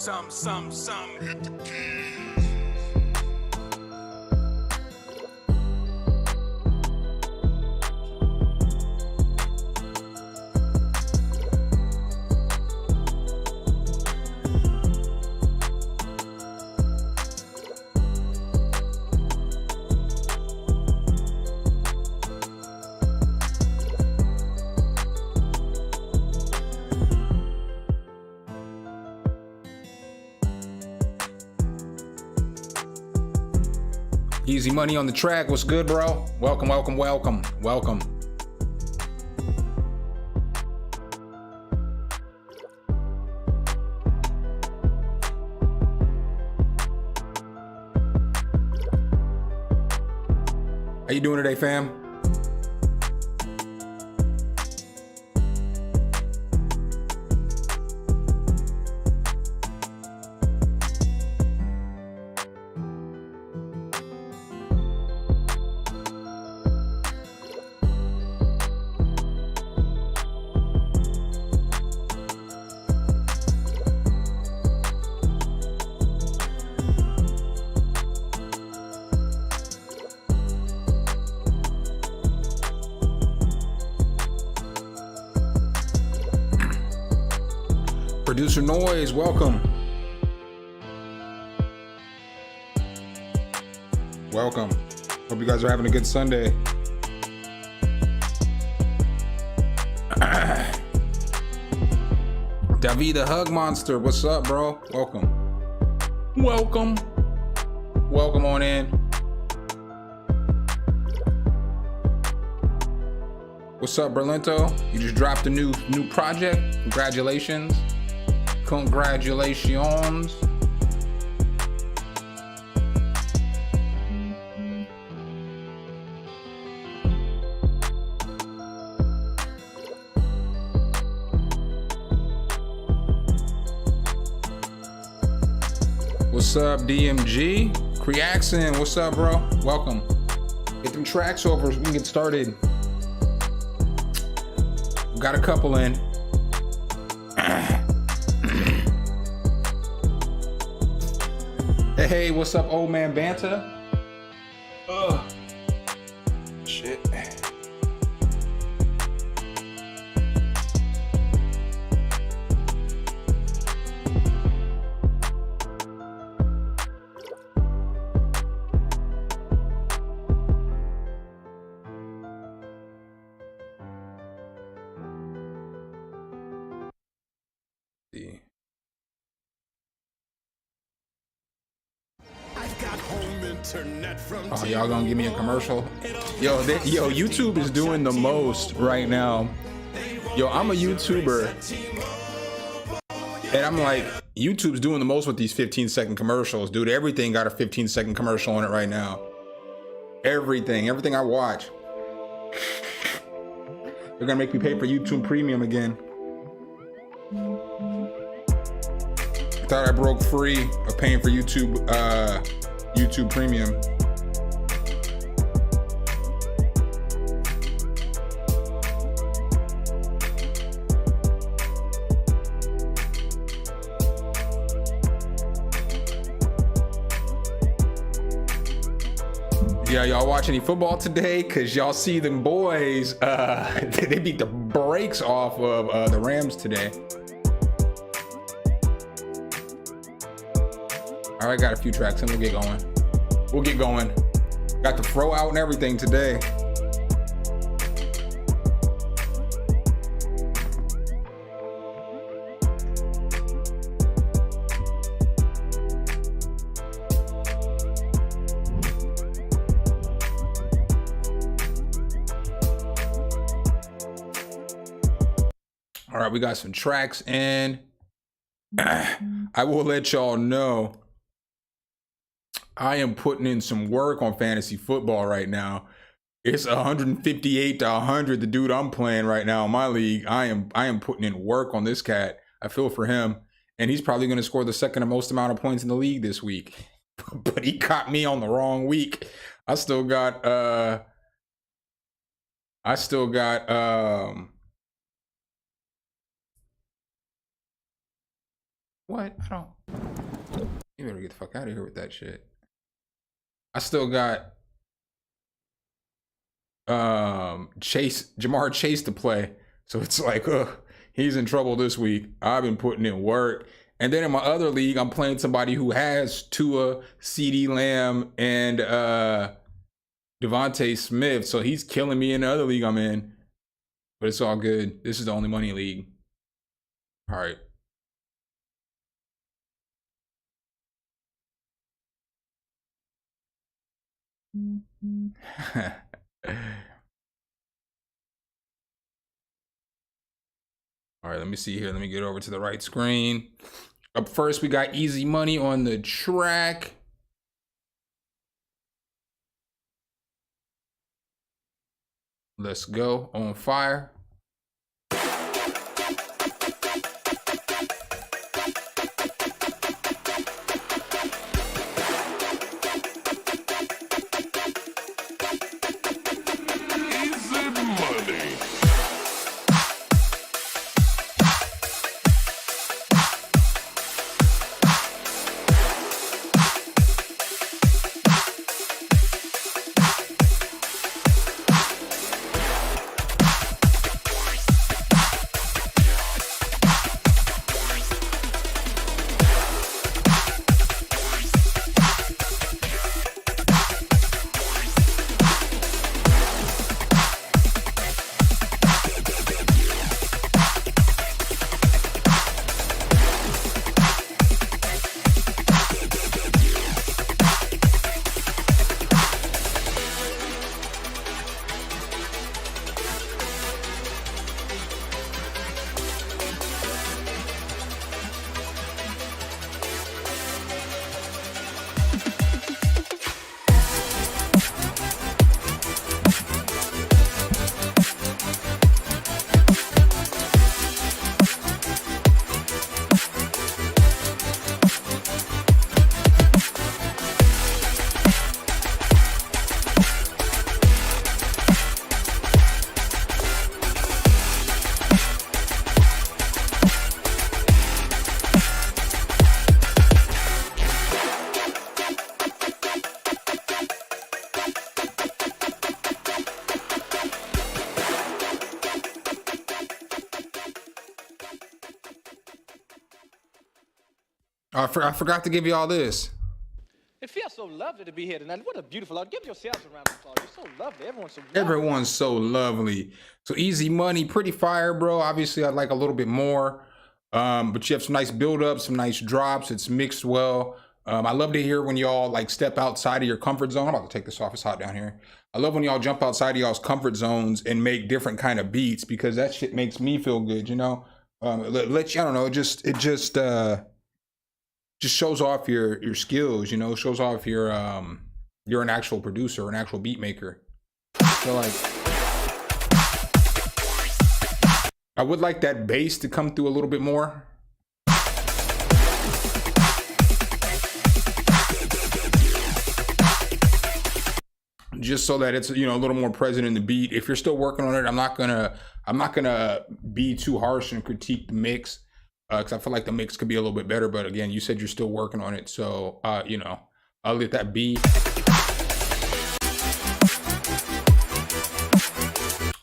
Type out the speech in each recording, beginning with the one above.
Some hit the keys. Easy Money on the track. What's good, bro? Welcome. How you doing today, fam? Producer Noise, welcome. Welcome. Hope you guys are having a good Sunday. David the Hug Monster, what's up, bro? Welcome on in. What's up, Berlento? You just dropped a new project. Congratulations. What's up, DMG? Creaxin, what's up, bro? Welcome. Get them tracks over so we can get started. We got a couple in. Hey, what's up, old man Banta? Shit. See. Oh, y'all gonna give me a commercial? Yo, YouTube is doing the most right now. Yo, I'm a YouTuber, and I'm like, YouTube's doing the most with these 15-second commercials, dude. Everything got a 15-second commercial on it right now. Everything I watch. They're gonna make me pay for YouTube Premium again. Thought I broke free of paying for YouTube Premium. Yeah, y'all watch any football today? Cause y'all see them boys, they beat the brakes off of the Rams today. All right, got a few tracks and we'll get going. Got the throw out and everything today. All right, we got some tracks in. I will let y'all know I am putting in some work on fantasy football right now. It's 158 to 100. The dude I'm playing right now in my league, I am putting in work on this cat. I feel for him, and he's probably going to score the second most amount of points in the league this week. But he caught me on the wrong week. I still got What? I don't. You better get the fuck out of here with that shit. I still got Jamar Chase to play. So it's like, he's in trouble this week. I've been putting in work. And then in my other league, I'm playing somebody who has Tua, CeeDee Lamb, and Devontae Smith. So he's killing me in the other league I'm in. But it's all good. This is the only money league. All right. All right, let me see here. Let me get over to the right screen. Up first, we got Easy Money on the track. Let's go. On fire. I forgot to give you all this. It feels so lovely to be here tonight. What a beautiful out. Give yourselves a round of applause. You're so lovely. Everyone's so lovely. Everyone's so lovely. So Easy Money, pretty fire, bro. Obviously, I'd like a little bit more. But you have some nice build-up, some nice drops. It's mixed well. I love to hear when y'all like step outside of your comfort zone. I'm about to take this off. It's hot down here. I love when y'all jump outside of y'all's comfort zones and make different kind of beats, because that shit makes me feel good, you know? I don't know, it just shows off your skills, you know, shows off you're an actual producer, an actual beat maker. So like, I would like that bass to come through a little bit more. Just so that it's, you know, a little more present in the beat. If you're still working on it, I'm not gonna be too harsh and critique the mix, because I feel like the mix could be a little bit better. But again, you said you're still working on it, so you know, I'll let that be.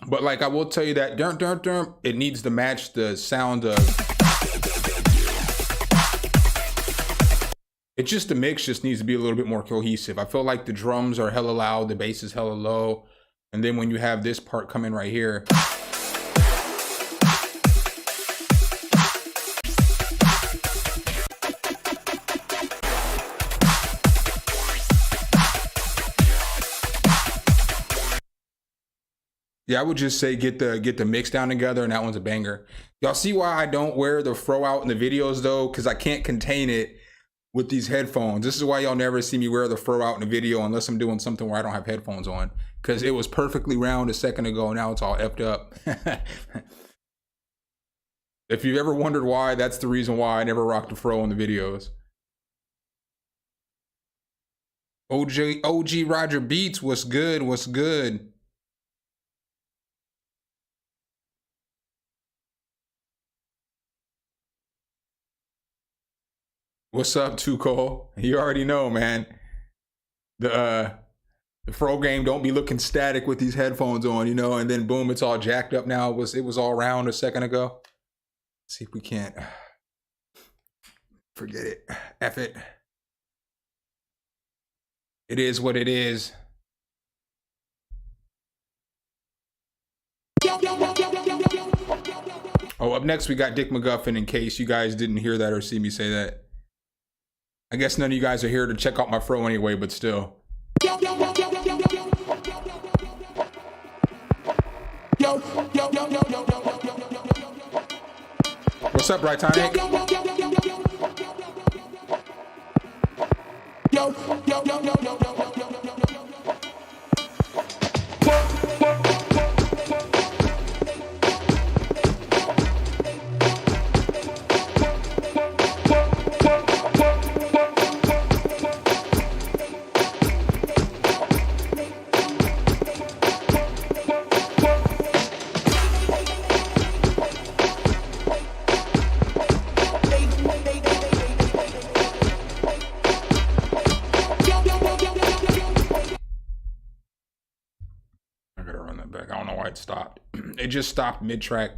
But like, I will tell you that it needs to match the sound of. It's just the mix just needs to be a little bit more cohesive. I feel like the drums are hella loud, the bass is hella low, and then when you have this part come in right here. Yeah, I would just say get the mix down together, and that one's a banger. Y'all see why I don't wear the fro out in the videos though? Because I can't contain it with these headphones. This is why y'all never see me wear the fro out in the video unless I'm doing something where I don't have headphones on. Because it was perfectly round a second ago, now it's all effed up. If you've ever wondered why, that's the reason why I never rocked the fro in the videos. OG Roger Beats, what's good? What's good? What's up, Tuco? You already know, man. The Fro game don't be looking static with these headphones on, you know, and then boom, it's all jacked up now. It was all round a second ago. Let's see if we can't. Forget it. F it. It is what it is. Oh, up next we got Dick McGuffin, in case you guys didn't hear that or see me say that. I guess none of you guys are here to check out my fro anyway, but still. What's up, Bright Tonic? Stopped. It just stopped mid-track.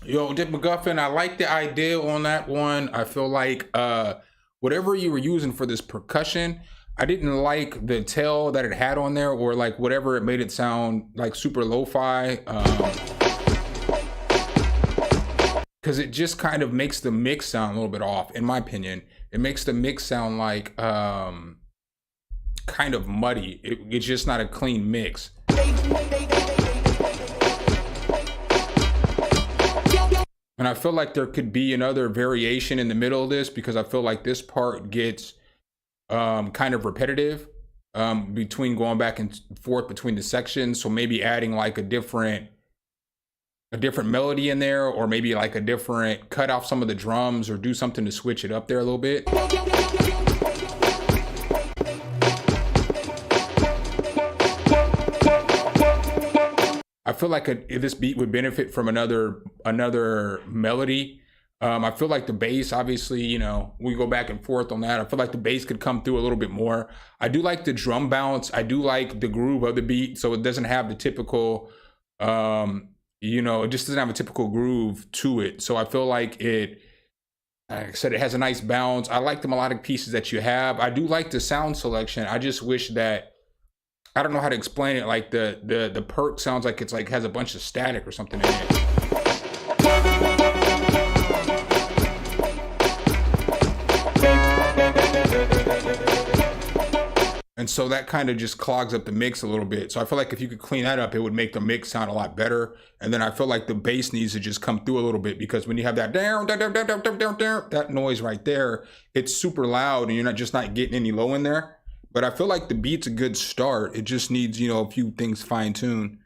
Yo, Dick McGuffin, I like the idea on that one. I feel like whatever you were using for this percussion, I didn't like the tail that it had on there, or like whatever it made it sound like super lo-fi. Because it just kind of makes the mix sound a little bit off, in my opinion. It makes the mix sound like kind of muddy. It's just not a clean mix. And I feel like there could be another variation in the middle of this, because I feel like this part gets kind of repetitive between going back and forth between the sections. So maybe adding like a different melody in there, or maybe like a different cut off some of the drums, or do something to switch it up there a little bit. I feel like this beat would benefit from another melody. I feel like the bass, obviously, you know, we go back and forth on that. I feel like the bass could come through a little bit more. I do like the drum bounce. I do like the groove of the beat, so it doesn't have the typical, you know, it just doesn't have a typical groove to it. So I feel like like I said, it has a nice bounce. I like the melodic pieces that you have. I do like the sound selection. I just wish that, I don't know how to explain it. Like the perk sounds like it's like has a bunch of static or something in it. And so that kind of just clogs up the mix a little bit. So I feel like if you could clean that up, it would make the mix sound a lot better. And then I feel like the bass needs to just come through a little bit, because when you have that down, that noise right there, it's super loud and you're not getting any low in there. But I feel like the beat's a good start. It just needs, you know, a few things fine-tuned.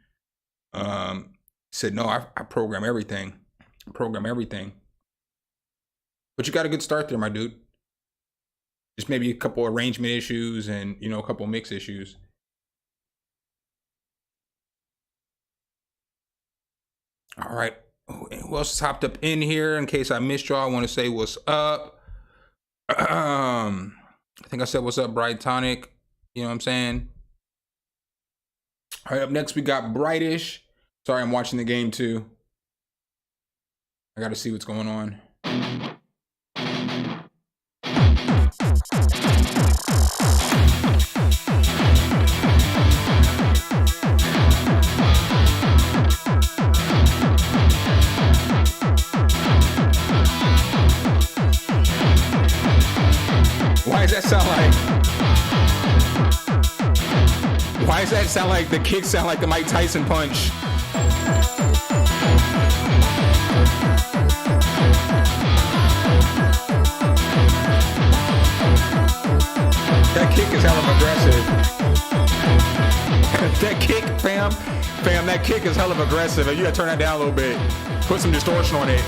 Said, no, I program everything. But you got a good start there, my dude. Just maybe a couple arrangement issues and, you know, a couple mix issues. All right. Who else hopped up in here? In case I missed y'all, I want to say what's up. I think I said what's up, Bright Tonic. You know what I'm saying? All right, up next we got Brightish. Sorry, I'm watching the game too. I got to see what's going on. Why does that sound like? Why does that sound like the kicks sound like the Mike Tyson punch? That kick is hell of aggressive. That kick, fam, that kick is hell of aggressive. You gotta turn that down a little bit. Put some distortion on it.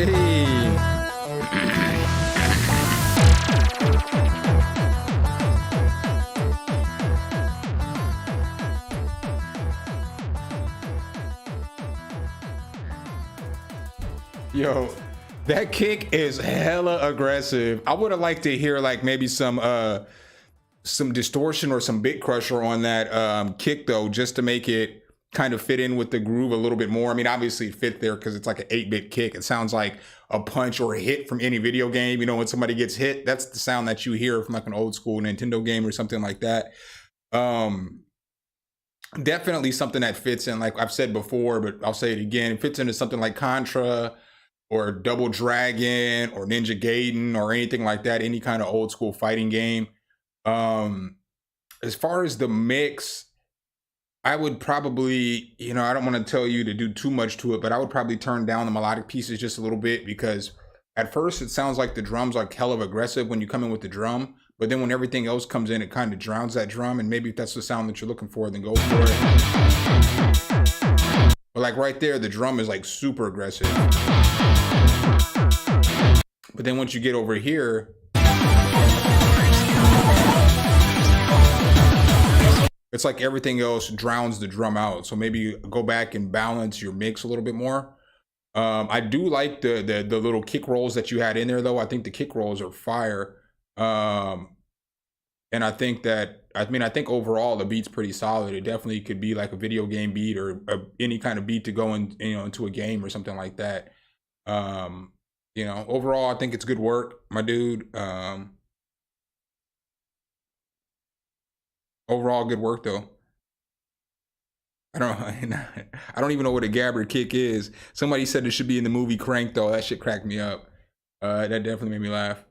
Yo, that kick is hella aggressive. I would have liked to hear like maybe some distortion or some bit crusher on that kick though, just to make it kind of fit in with the groove a little bit more. I mean, obviously it fit there because it's like an 8-bit kick. It sounds like a punch or a hit from any video game. You know, when somebody gets hit, that's the sound that you hear from like an old school Nintendo game or something like that. Definitely something that fits in, like I've said before, but I'll say it again, it fits into something like Contra or Double Dragon or Ninja Gaiden or anything like that, any kind of old school fighting game. As far as the mix, I would probably, you know, I don't want to tell you to do too much to it, but I would probably turn down the melodic pieces just a little bit, because at first it sounds like the drums are hell of aggressive when you come in with the drum, but then when everything else comes in, it kind of drowns that drum, and maybe if that's the sound that you're looking for, then go for it. But like right there, the drum is like super aggressive. But then once you get over here, it's like everything else drowns the drum out. So maybe go back and balance your mix a little bit more. I do like the little kick rolls that you had in there though. I think the kick rolls are fire. And I think that, I think overall the beat's pretty solid. It definitely could be like a video game beat or any kind of beat to go in, you know, into a game or something like that. You know, overall, I think it's good work, my dude. Overall, good work though. I don't even know what a gabber kick is. Somebody said it should be in the movie Crank though. That shit cracked me up. That definitely made me laugh.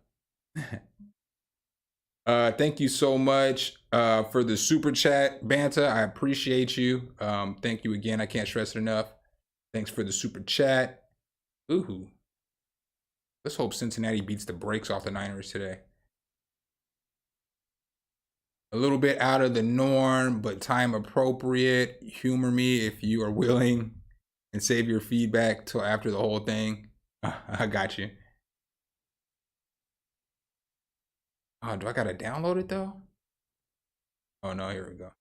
Thank you so much for the super chat, Banta. I appreciate you. Thank you again. I can't stress it enough. Thanks for the super chat. Ooh. Let's hope Cincinnati beats the brakes off the Niners today. A little bit out of the norm, but time appropriate. Humor me if you are willing, and save your feedback till after the whole thing. I got you. Oh, do I gotta download it though? Oh no, here we go.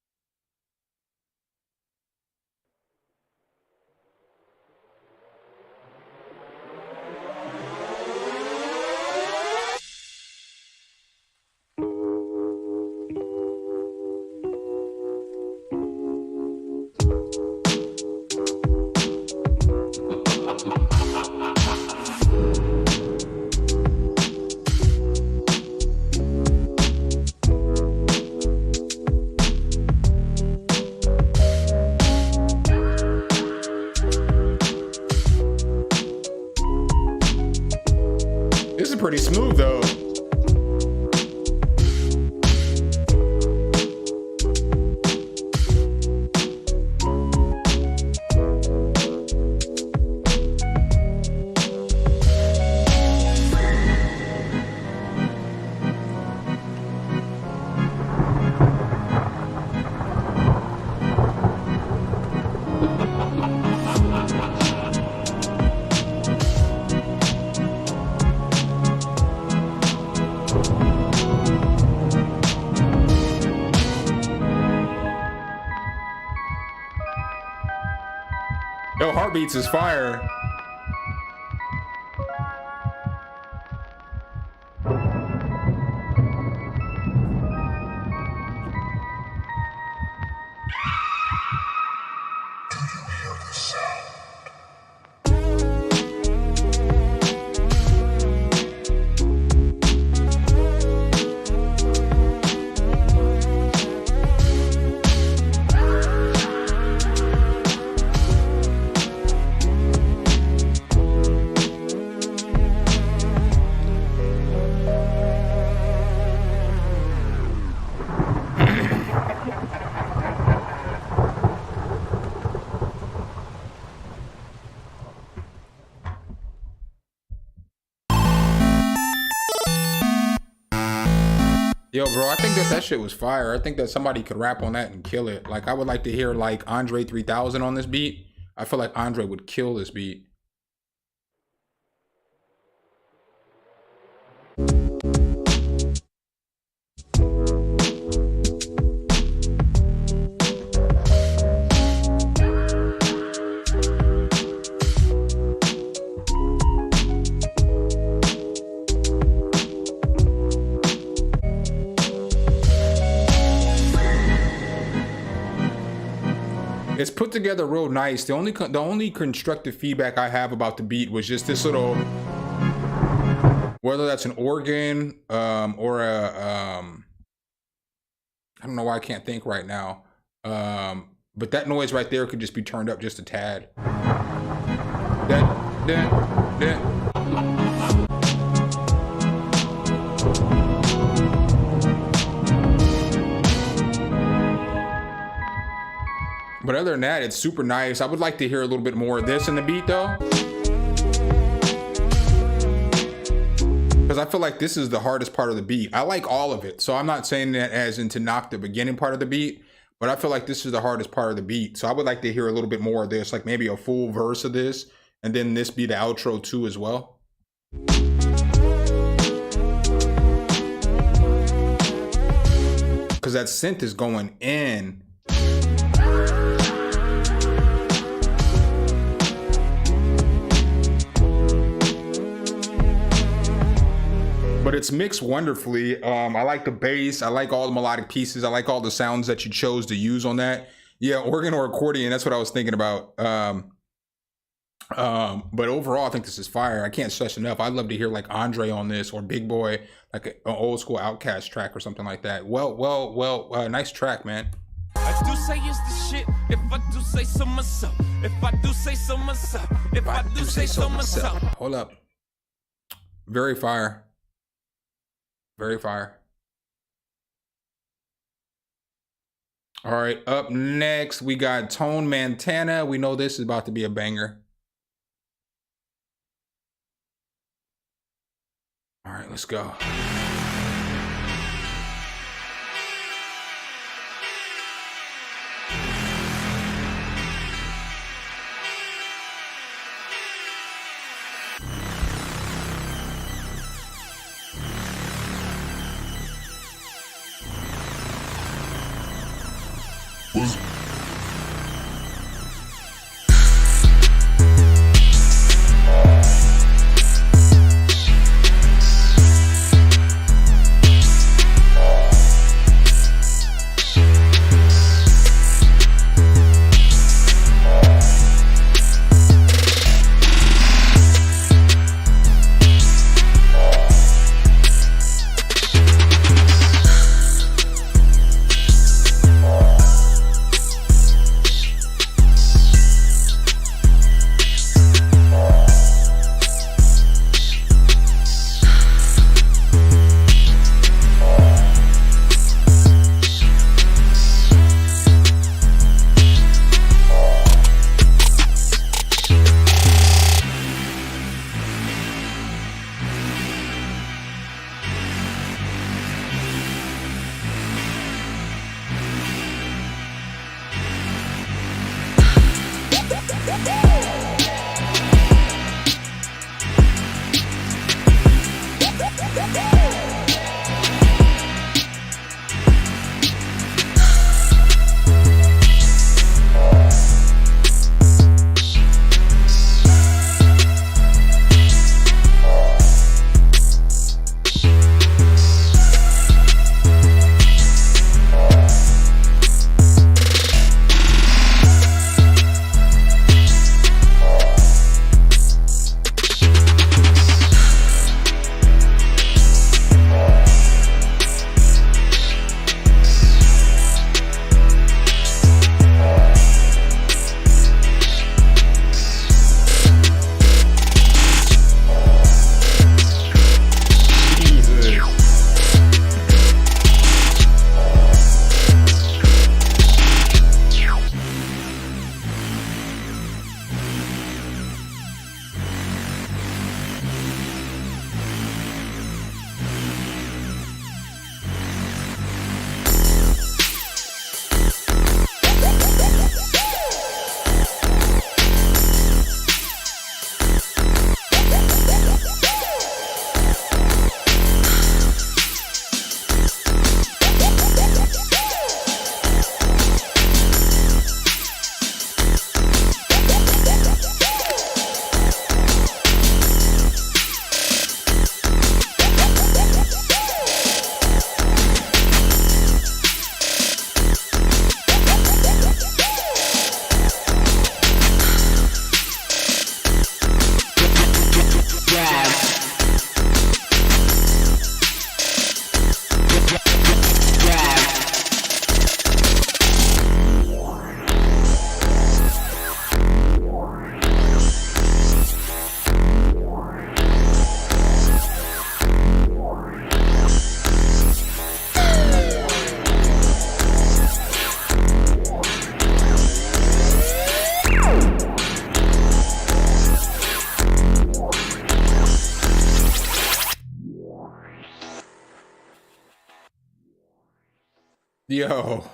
Pretty smooth though. Yo, Heartbeats is fire. Yo, bro, I think that shit was fire. I think that somebody could rap on that and kill it. Like, I would like to hear, like, Andre 3000 on this beat. I feel like Andre would kill this beat. put together real nice. The only constructive feedback I have about the beat was just this little, whether that's an organ or a I don't know why I can't think right now. But that noise right there could just be turned up just a tad. But other than that, it's super nice. I would like to hear a little bit more of this in the beat though. Because I feel like this is the hardest part of the beat. I like all of it. So I'm not saying that as in to knock the beginning part of the beat, but I feel like this is the hardest part of the beat. So I would like to hear a little bit more of this, like maybe a full verse of this, and then this be the outro too as well. Because that synth is going in. But it's mixed wonderfully. I like the bass. I like all the melodic pieces. I like all the sounds that you chose to use on that. Yeah, organ or accordion. That's what I was thinking about. But overall, I think this is fire. I can't stress enough. I'd love to hear like Andre on this or Big Boy, like an old school Outkast track or something like that. Well, nice track, man. I do say it's the shit. If I do say so myself. If I do say so myself. If I do say so myself. Hold up. Very fire. Very fire. All right, up next, we got Tone Montana. We know this is about to be a banger. All right, let's go. Yo.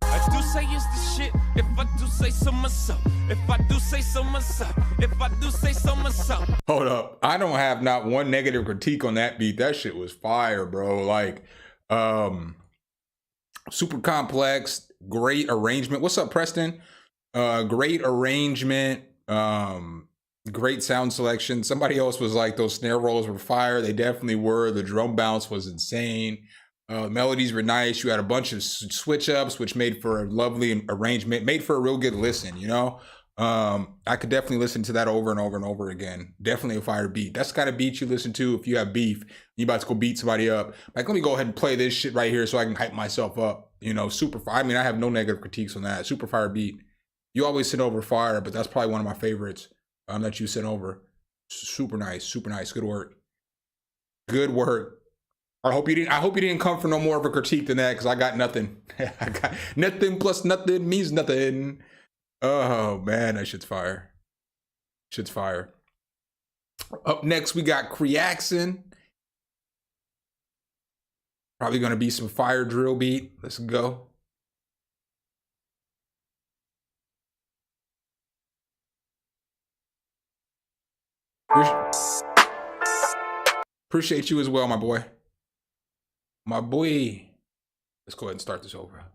I do say it's the shit. If I do say so myself. If I do say so myself. If I do say so myself. Hold up. I don't have not one negative critique on that beat. That shit was fire, bro. Like, super complex, great arrangement. What's up, Preston? Great arrangement, great sound selection. Somebody else was like, those snare rolls were fire. They definitely were. The drum bounce was insane. Melodies were nice. You had a bunch of switch ups, which made for a lovely arrangement, made for a real good listen, you know? I could definitely listen to that over and over and over again. Definitely a fire beat. That's the kind of beat you listen to if you have beef. You about to go beat somebody up. Like, let me go ahead and play this shit right here so I can hype myself up. You know, super fire. I mean, I have no negative critiques on that. Super fire beat. You always send over fire, but that's probably one of my favorites that you sent over. Super nice. Super nice. Good work. Good work. I hope you didn't come for no more of a critique than that, because I got nothing. I got nothing plus nothing means nothing. Oh man, that shit's fire. Shit's fire. Up next, we got Creaxin. Probably gonna be some fire drill beat. Let's go. Appreciate you as well, my boy. My boy. Let's go ahead and start this over.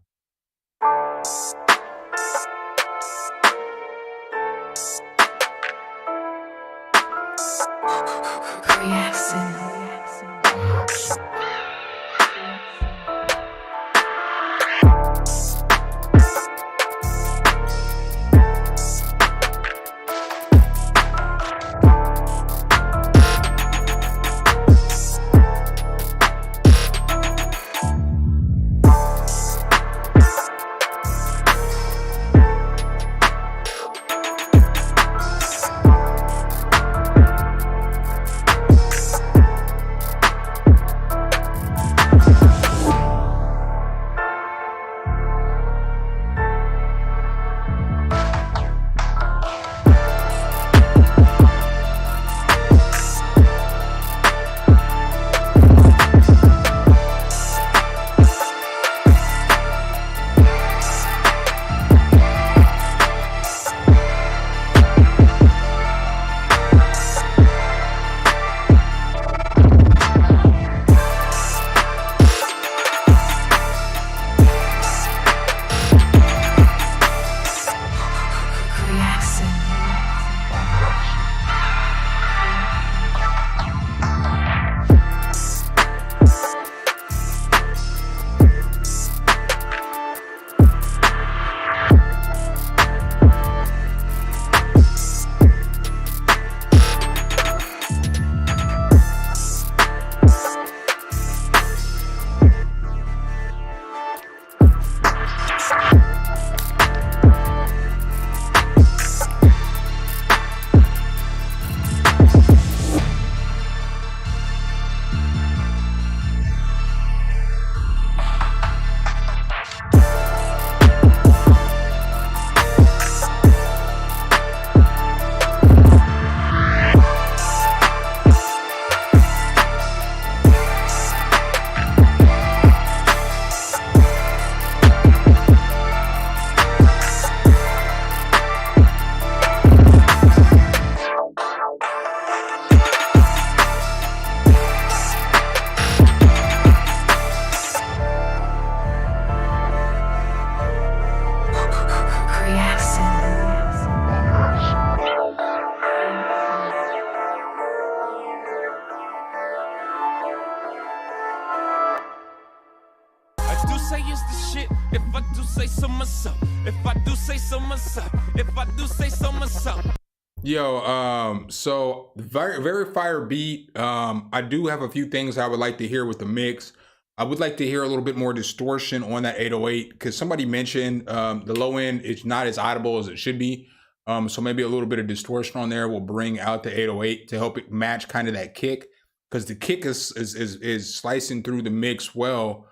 say it's the shit. If I do say so myself. If I do say so myself. If I do say so myself. Yo, so very fire beat. I do have a few things I would like to hear with the mix. I would like to hear a little bit more distortion on that 808 because somebody mentioned the low end is not as audible as it should be. So maybe a little bit of distortion on there will bring out the 808 to help it match kind of that kick, because the kick is slicing through the mix well,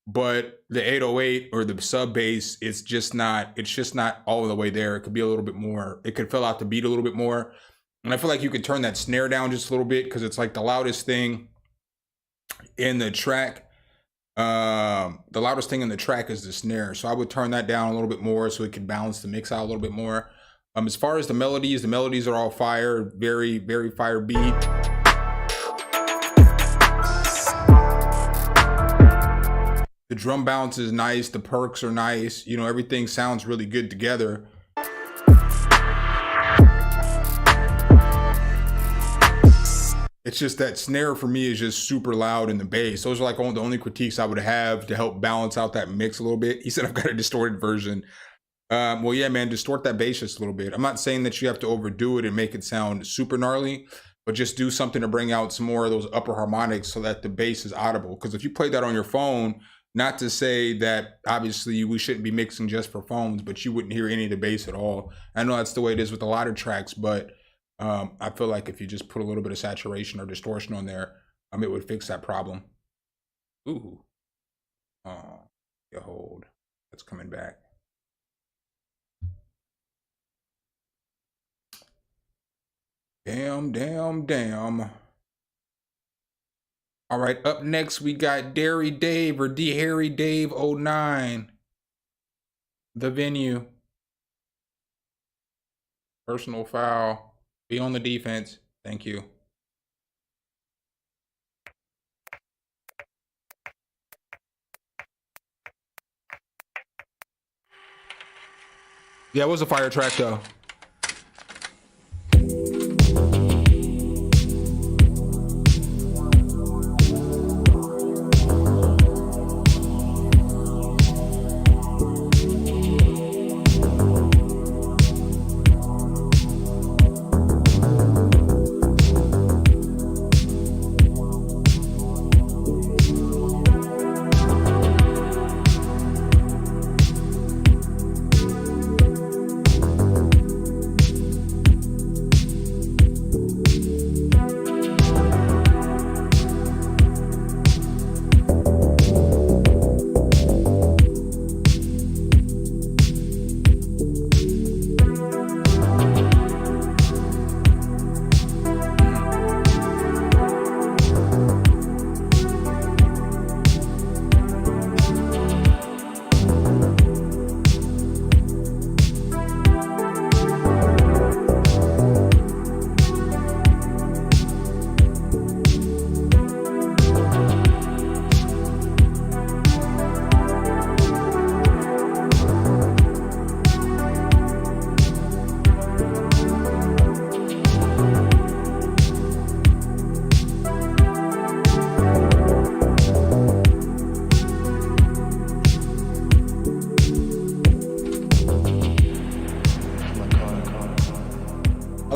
but the 808 or the sub bass, it's just not all the way there. It could be a little bit more. It could fill out the beat a little bit more. And I feel like you could turn that snare down just a little bit because it's like the loudest thing in the track. The loudest thing in the track is the snare. So I would turn that down a little bit more so it could balance the mix out a little bit more. As far as the melodies are all fire, very, very fire beat. The drum bounce is nice. The perks are nice. You know, everything sounds really good together. It's just that snare for me is just super loud in the bass. Those are like the only critiques I would have to help balance out that mix a little bit. He said I've got a distorted version. Well, yeah, man, distort that bass just a little bit. I'm not saying that you have to overdo it and make it sound super gnarly, but just do something to bring out some more of those upper harmonics so that the bass is audible. Because if you play that on your phone, not to say that obviously we shouldn't be mixing just for phones, but you wouldn't hear any of the bass at all. I know that's the way it is with a lot of tracks, but I feel like if you just put a little bit of saturation or distortion on there, it would fix that problem. Ooh. Oh, you hold. That's coming back. Damn, damn, damn. All right, up next we got Darry Dave or Darry Dave 09. The venue. Personal foul. Be on the defense. Thank you. Yeah, it was a fire track though.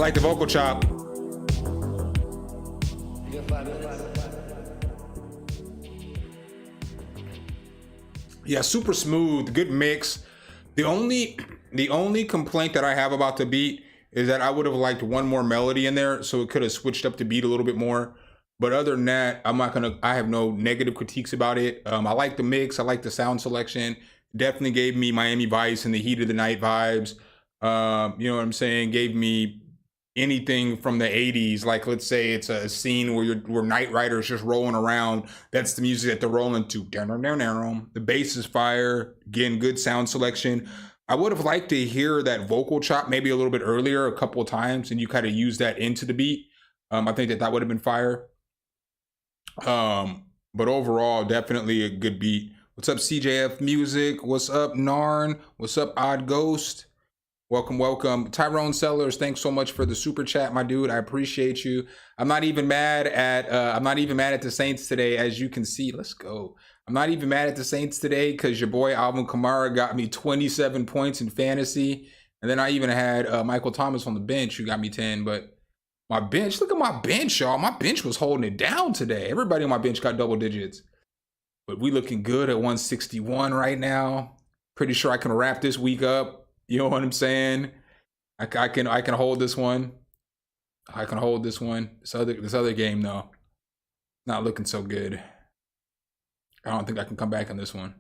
like the vocal chop. Yeah, super smooth, good mix. The only complaint that I have about the beat is that I would have liked one more melody in there, so it could have switched up the beat a little bit more. But other than that, I have no negative critiques about it. I like the mix, I like the sound selection. Definitely gave me Miami Vice and the Heat of the Night vibes. You know what I'm saying? Gave me anything from the 80s. Like, let's say it's a scene where Knight Rider's just rolling around. That's the music that they're rolling to. The bass is fire. Again, good sound selection. I would have liked to hear that vocal chop maybe a little bit earlier, a couple of times, and you kind of use that into the beat. I think that would have been fire. But overall, definitely a good beat. What's up, CJF Music? What's up, Narn? What's up, Odd Ghost? Welcome, welcome. Tyrone Sellers, thanks so much for the super chat, my dude. I appreciate you. I'm not even mad at the Saints today, as you can see. Let's go. I'm not even mad at the Saints today because your boy Alvin Kamara got me 27 points in fantasy. And then I even had Michael Thomas on the bench who got me 10. But my bench, look at my bench, y'all. My bench was holding it down today. Everybody on my bench got double digits. But we looking good at 161 right now. Pretty sure I can wrap this week up. You know what I'm saying? I can hold this one. I can hold this one. This other game though, not looking so good. I don't think I can come back on this one.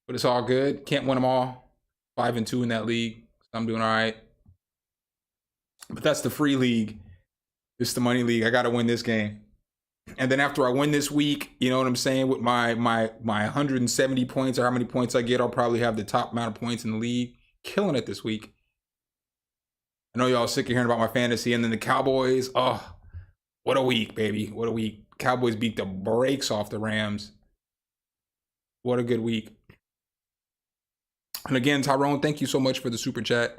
But it's all good. Can't win them all. 5-2 in that league. So I'm doing all right. But that's the free league. It's the money league. I got to win this game. And then after I win this week, you know what I'm saying, with my 170 points or how many points I get, I'll probably have the top amount of points in the league. Killing it this week. I know y'all sick of hearing about my fantasy. And then the Cowboys, oh, what a week, baby. What a week. Cowboys beat the brakes off the Rams. What a good week. And again, Tyrone, thank you so much for the super chat.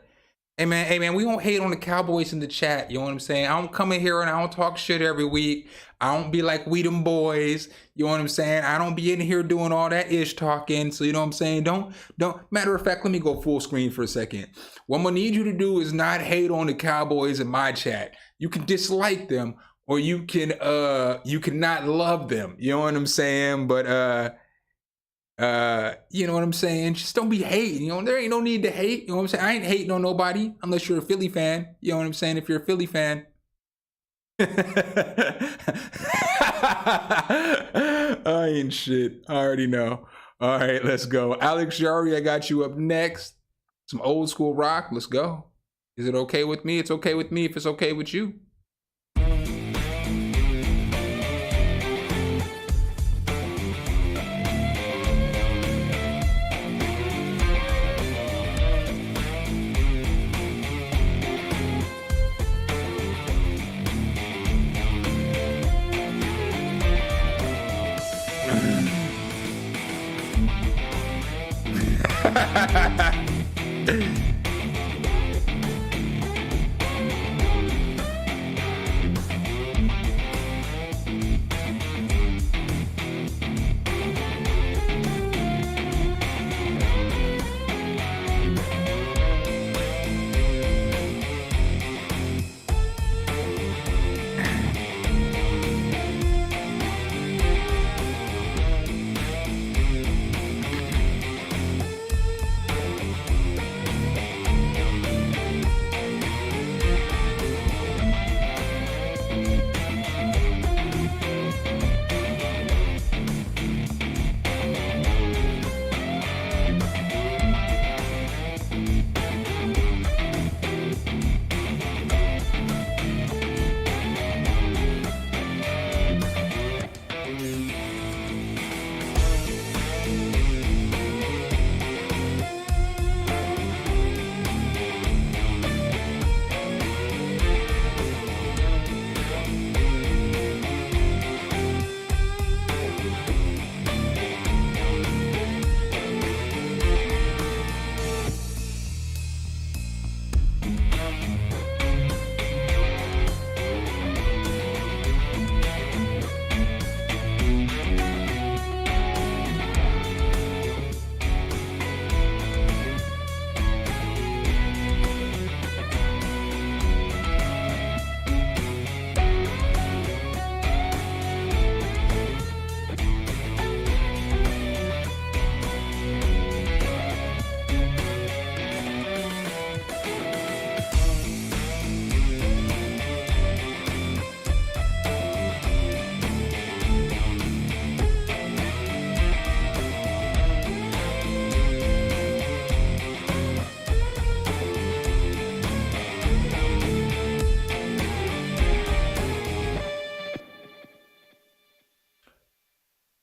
Hey man, we don't hate on the Cowboys in the chat. You know what I'm saying? I don't come in here and I don't talk shit every week. I don't be like we them boys. You know what I'm saying? I don't be in here doing all that ish talking. So you know what I'm saying? Don't. Matter of fact, let me go full screen for a second. What I'm gonna need you to do is not hate on the Cowboys in my chat. You can dislike them, or you can not love them. You know what I'm saying? But you know what I'm saying? Just don't be hating. You know, there ain't no need to hate. You know what I'm saying? I ain't hating on nobody unless you're a Philly fan. You know what I'm saying? If you're a Philly fan. I ain't shit. I already know. All right, let's go. Alex Yari, I got you up next. Some old school rock. Let's go. Is it okay with me? It's okay with me if it's okay with you.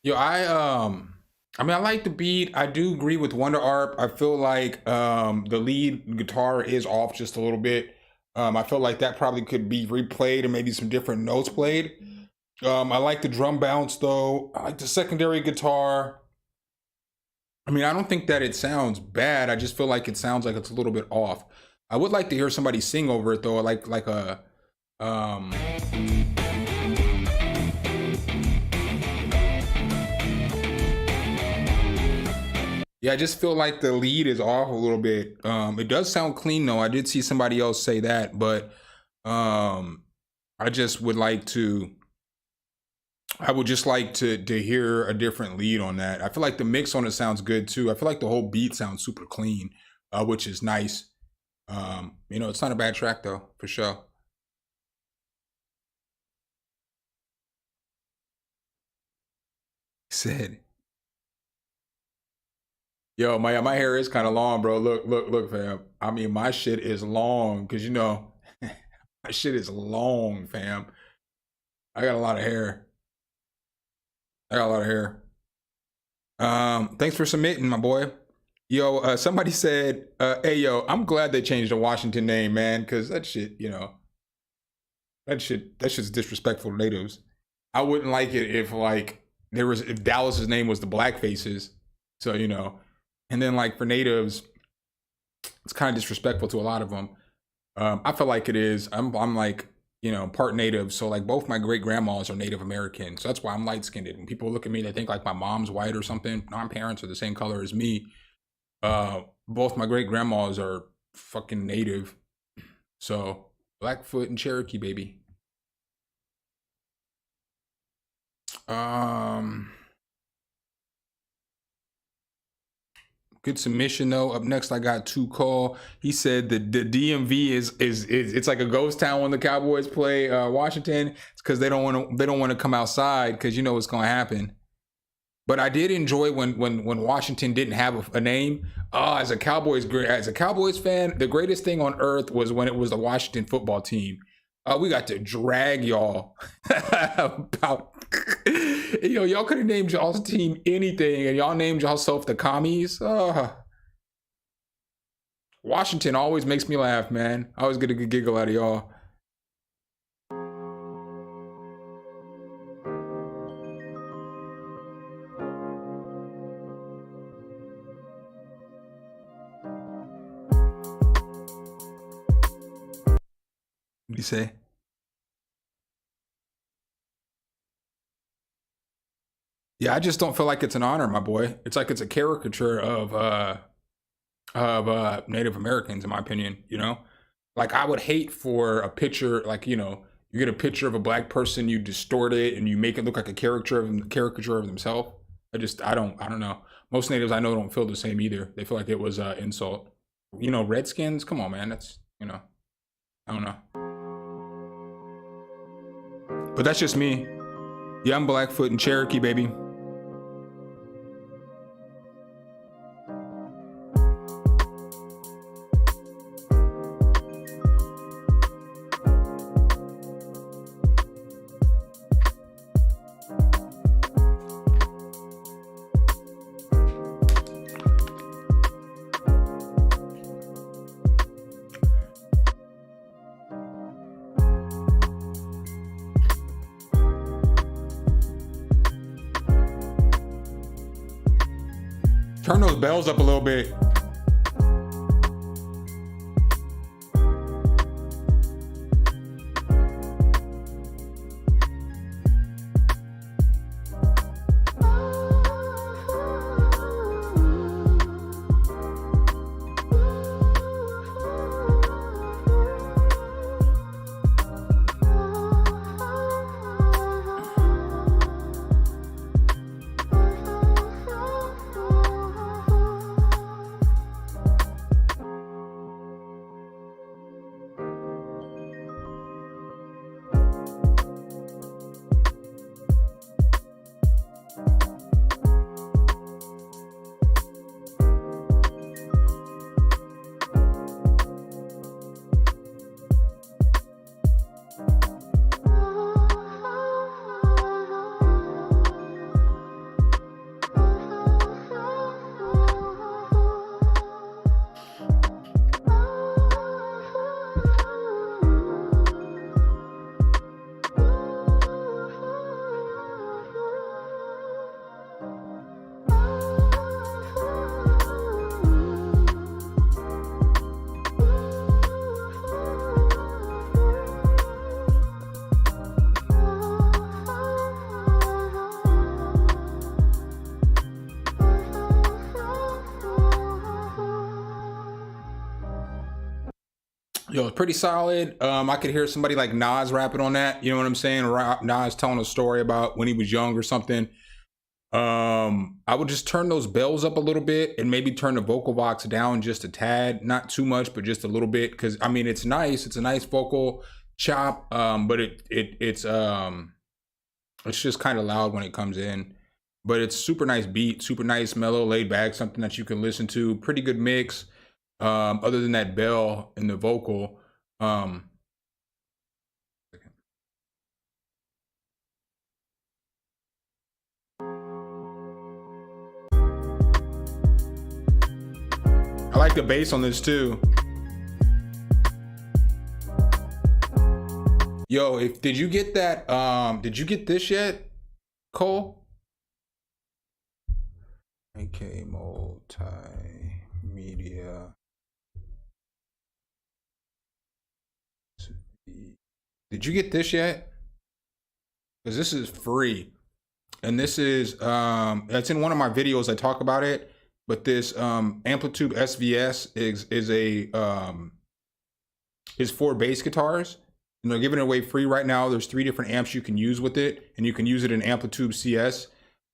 Yo, I mean, I like the beat. I do agree with Wonder Arp. I feel like the lead guitar is off just a little bit. I feel like that probably could be replayed and maybe some different notes played. I like the drum bounce though. I like the secondary guitar. I mean, I don't think that it sounds bad. I just feel like it sounds like it's a little bit off. I would like to hear somebody sing over it though, like a yeah, I just feel like the lead is off a little bit. It does sound clean though. I did see somebody else say that, but I just would like to. I would just like to hear a different lead on that. I feel like the mix on it sounds good too. I feel like the whole beat sounds super clean, which is nice. You know, it's not a bad track though, for sure. Said. Yo, my hair is kind of long, bro. Look, fam. I mean, my shit is long, cause you know, my shit is long, fam. I got a lot of hair. I got a lot of hair. Thanks for submitting, my boy. Yo, somebody said, hey, yo, I'm glad they changed the Washington name, man, because that shit, you know, that shit's disrespectful to natives. I wouldn't like it if, like, if Dallas's name was the Black Faces. So, you know, and then, like, for natives, it's kind of disrespectful to a lot of them. I feel like it is. I'm like, you know, part native. So like both my great grandmas are Native American. So that's why I'm light skinned. When people look at me, they think like my mom's white or something. No, my parents are the same color as me. Both my great grandmas are fucking native. So Blackfoot and Cherokee, baby. Good submission though. Up next, I got Two Call. He said the DMV is it's like a ghost town when the Cowboys play Washington. It's because they don't want to come outside because you know what's gonna happen. But I did enjoy when Washington didn't have a name. As a Cowboys fan, the greatest thing on earth was when it was the Washington football team. We got to drag y'all about. You know, y'all could have named y'all's team anything, and y'all named y'allself the Commies. Washington always makes me laugh, man. I always get a good giggle out of y'all. What do you say? Yeah, I just don't feel like it's an honor, my boy. It's like it's a caricature of Native Americans, in my opinion. You know, like I would hate for a picture, like you know, you get a picture of a black person, you distort it, and you make it look like a caricature of themselves. I don't know. Most natives I know don't feel the same either. They feel like it was an insult. You know, Redskins. Come on, man. That's you know, I don't know. But that's just me. Yeah, I'm Blackfoot and Cherokee, baby. Turn those bells up a little bit. Yo, it's pretty solid. I could hear somebody like Nas rapping on that. You know what I'm saying? Nas telling a story about when he was young or something. I would just turn those bells up a little bit and maybe turn the vocal box down just a tad, not too much, but just a little bit. Because I mean, it's nice. It's a nice vocal chop, but it's just kind of loud when it comes in. But it's super nice beat, super nice, mellow, laid back, something that you can listen to. Pretty good mix. Other than that bell and the vocal, I like the bass on this too. Yo, did you get that? Did you get this yet, Cole? AK multimedia. Did you get this yet? Because this is free, and this is it's in one of my videos. I talk about it, but this Amplitud SVS is for bass guitars, and they're giving it away free right now. There's 3 different amps you can use with it, and you can use it in Amplitud CS.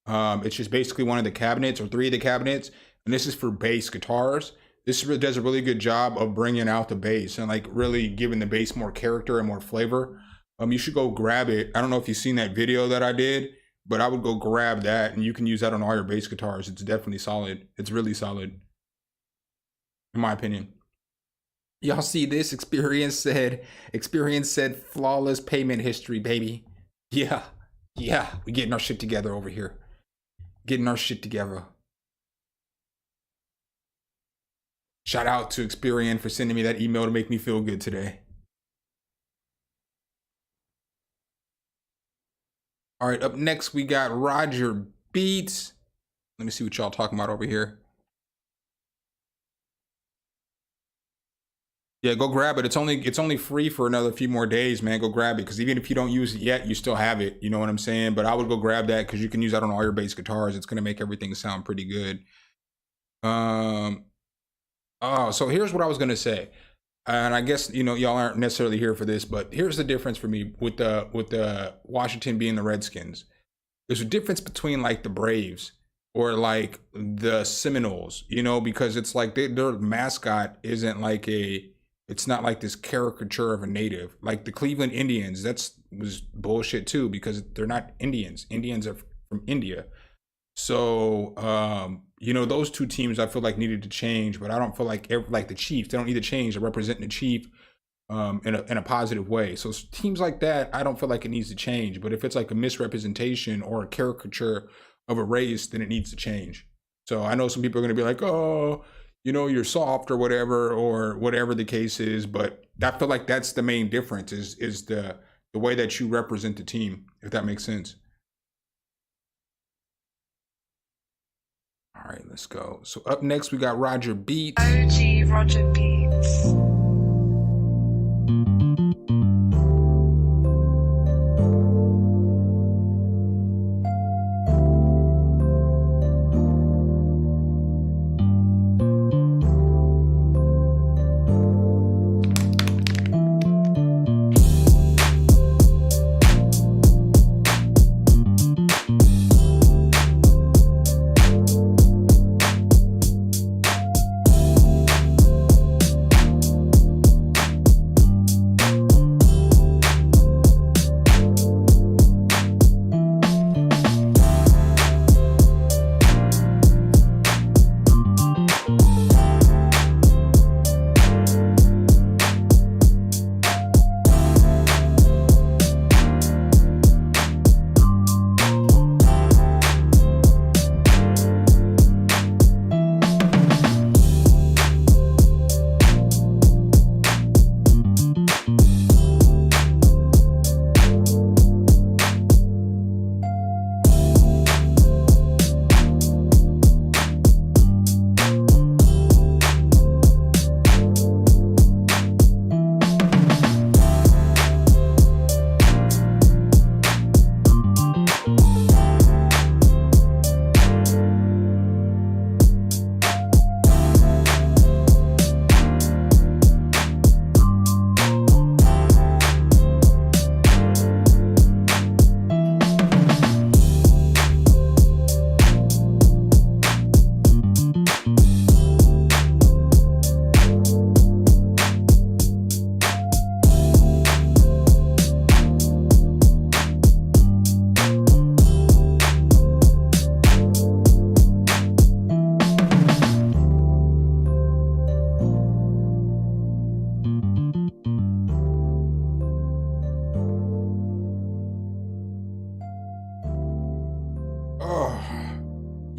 It's just basically one of the cabinets or 3 of the cabinets, and this is for bass guitars. This does a really good job of bringing out the bass and like really giving the bass more character and more flavor. You should go grab it. I don't know if you've seen that video that I did, but I would go grab that, and you can use that on all your bass guitars. It's definitely solid. It's really solid, in my opinion. Y'all see this? Experience said flawless payment history, baby. Yeah, we getting our shit together over here. Getting our shit together. Shout out to Experian for sending me that email to make me feel good today. All right, up next we got Roger Beats. Let me see what y'all talking about over here. Yeah, go grab it. It's only free for another few more days, man. Go grab it, because even if you don't use it yet, you still have it. You know what I'm saying? But I would go grab that, because you can use that on all your bass guitars. It's gonna make everything sound pretty good. So here's what I was gonna say, and I guess y'all aren't necessarily here for this, but here's the difference for me with the Washington being the Redskins. There's a difference between like the Braves or like the Seminoles, because it's like their mascot isn't like it's not like this caricature of a native. Like the Cleveland Indians, was bullshit too, because they're not Indians. Indians are from India. So, those 2 teams I feel like needed to change, but I don't feel like the Chiefs, they don't need to change. They're representing the Chief in a positive way. So teams like that, I don't feel like it needs to change. But if it's like a misrepresentation or a caricature of a race, then it needs to change. So I know some people are going to be like, oh, you're soft or whatever the case is. But I feel like that's the main difference is the way that you represent the team, if that makes sense. All right, let's go. So up next, we got Roger Beats. OG Roger Beats.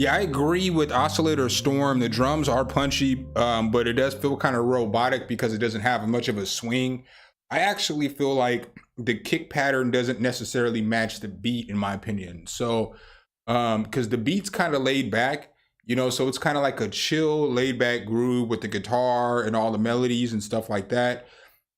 Yeah, I agree with Oscillator Storm. The drums are punchy, but it does feel kind of robotic because it doesn't have much of a swing. I actually feel like the kick pattern doesn't necessarily match the beat, in my opinion. So, because the beat's kind of laid back, you know, so it's kind of like a chill, laid back groove with the guitar and all the melodies and stuff like that.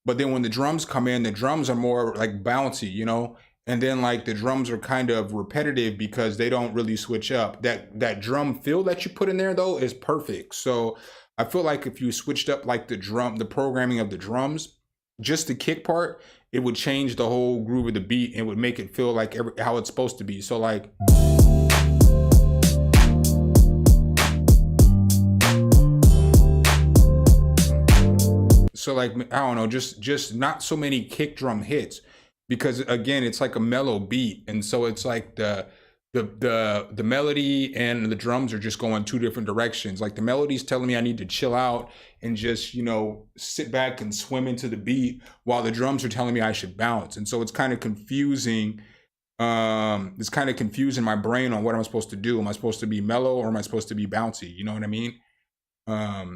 But then when the drums come in, the drums are more like bouncy, you know? And then like the drums are kind of repetitive because they don't really switch up. That drum feel that you put in there though is perfect. So I feel like if you switched up like the programming of the drums, just the kick part, it would change the whole groove of the beat and would make it feel like how it's supposed to be. So like, I don't know, just not so many kick drum hits, because again, it's like a mellow beat, and so it's like the melody and the drums are just going two different directions. Like the melody's telling me I need to chill out and just, you know, sit back and swim into the beat, while the drums are telling me I should bounce. And so it's kind of confusing. It's kind of confusing my brain on what I'm supposed to do. Am I supposed to be mellow or am I supposed to be bouncy? You know what I mean? I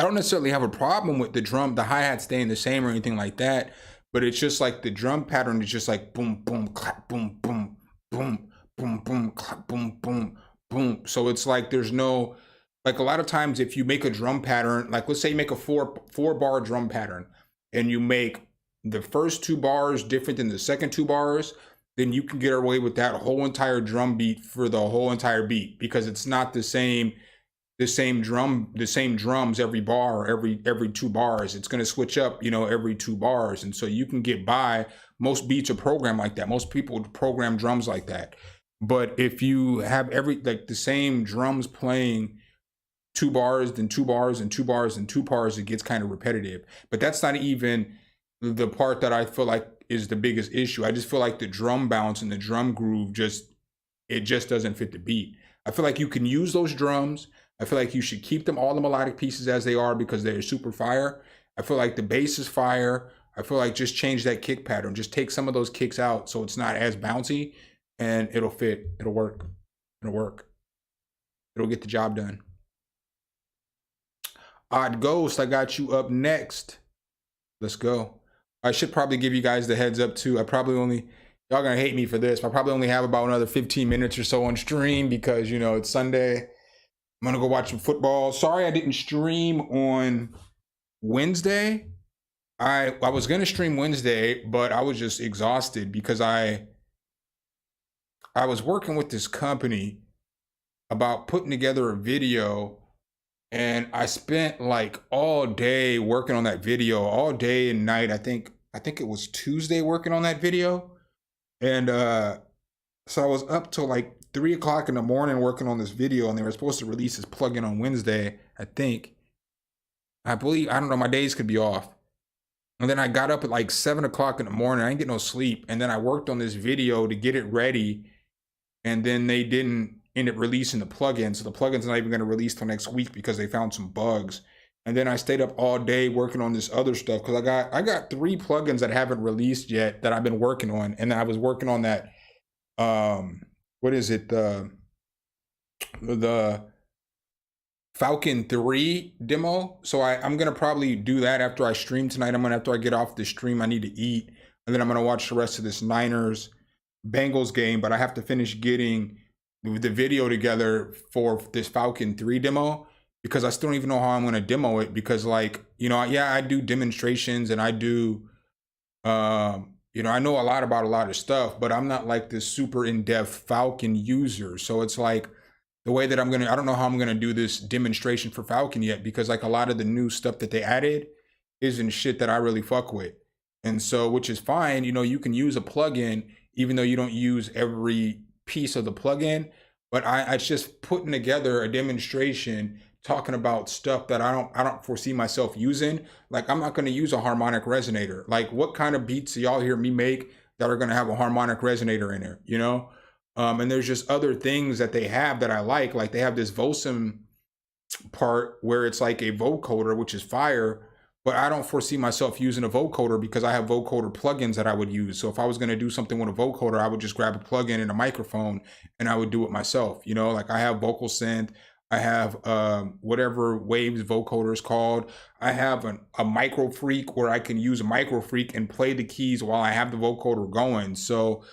don't necessarily have a problem with the hi-hat staying the same or anything like that, but it's just like the drum pattern is just like boom, boom, clap, boom, boom, boom, boom, boom, clap, boom, boom, boom. So it's like there's no, like a lot of times if you make a drum pattern, like let's say you make a four bar drum pattern and you make the first 2 bars different than the second 2 bars, then you can get away with that whole entire drum beat for the whole entire beat, because it's not the same drums every bar, every 2 bars. It's going to switch up, you know, every 2 bars. And so you can get by. Most beats are programmed like that. Most people program drums like that. But if you have the same drums playing 2 bars, then 2 bars and 2 bars and 2 bars, it gets kind of repetitive. But that's not even the part that I feel like is the biggest issue. I just feel like the drum bounce and the drum groove just doesn't fit the beat. I feel like you can use those drums. I feel like you should keep them, all the melodic pieces as they are, because they're super fire. I feel like the bass is fire. I feel like just change that kick pattern. Just take some of those kicks out so it's not as bouncy, and it'll fit. It'll work. It'll work. It'll get the job done. Odd Ghost, I got you up next. Let's go. I should probably give you guys the heads up too. Y'all gonna hate me for this, but I probably only have about another 15 minutes or so on stream because, you know, it's Sunday. I'm gonna go watch some football. Sorry I didn't stream on Wednesday. I was gonna stream Wednesday, but I was just exhausted because I was working with this company about putting together a video, and I spent like all day working on that video, all day and night. I think it was Tuesday working on that video. And so I was up till like 3 o'clock in the morning working on this video, and they were supposed to release this plugin on Wednesday, I believe, I don't know, my days could be off. And then I got up at like 7 o'clock in the morning. I didn't get no sleep. And then I worked on this video to get it ready. And then they didn't end up releasing the plugin. So the plugin's not even going to release till next week because they found some bugs. And then I stayed up all day working on this other stuff because I got 3 plugins that haven't released yet that I've been working on. And then I was working on that, what is it? The Falcon 3 demo. So I'm going to probably do that after I stream tonight. After I get off the stream, I need to eat. And then I'm going to watch the rest of this Niners Bengals game. But I have to finish getting the video together for this Falcon 3 demo, because I still don't even know how I'm going to demo it. Because, like, you know, yeah, I do demonstrations and I do, you know, I know a lot about a lot of stuff, but I'm not like this super in-depth Falcon user. So it's like the way that I don't know how I'm going to do this demonstration for Falcon yet, because like a lot of the new stuff that they added isn't shit that I really fuck with. And so, which is fine, you know, you can use a plugin even though you don't use every piece of the plugin, but it's just putting together a demonstration talking about stuff that I don't foresee myself using. Like, I'm not going to use a harmonic resonator. Like, what kind of beats do y'all hear me make that are going to have a harmonic resonator in there, you know? And there's just other things that they have that I like. Like, they have this Vosim part where it's like a vocoder, which is fire, but I don't foresee myself using a vocoder because I have vocoder plugins that I would use. So if I was going to do something with a vocoder, I would just grab a plugin and a microphone and I would do it myself. You know, like I have vocal synth, I have whatever Waves vocoder is called. I have a micro freak where I can use a micro freak and play the keys while I have the vocoder going. So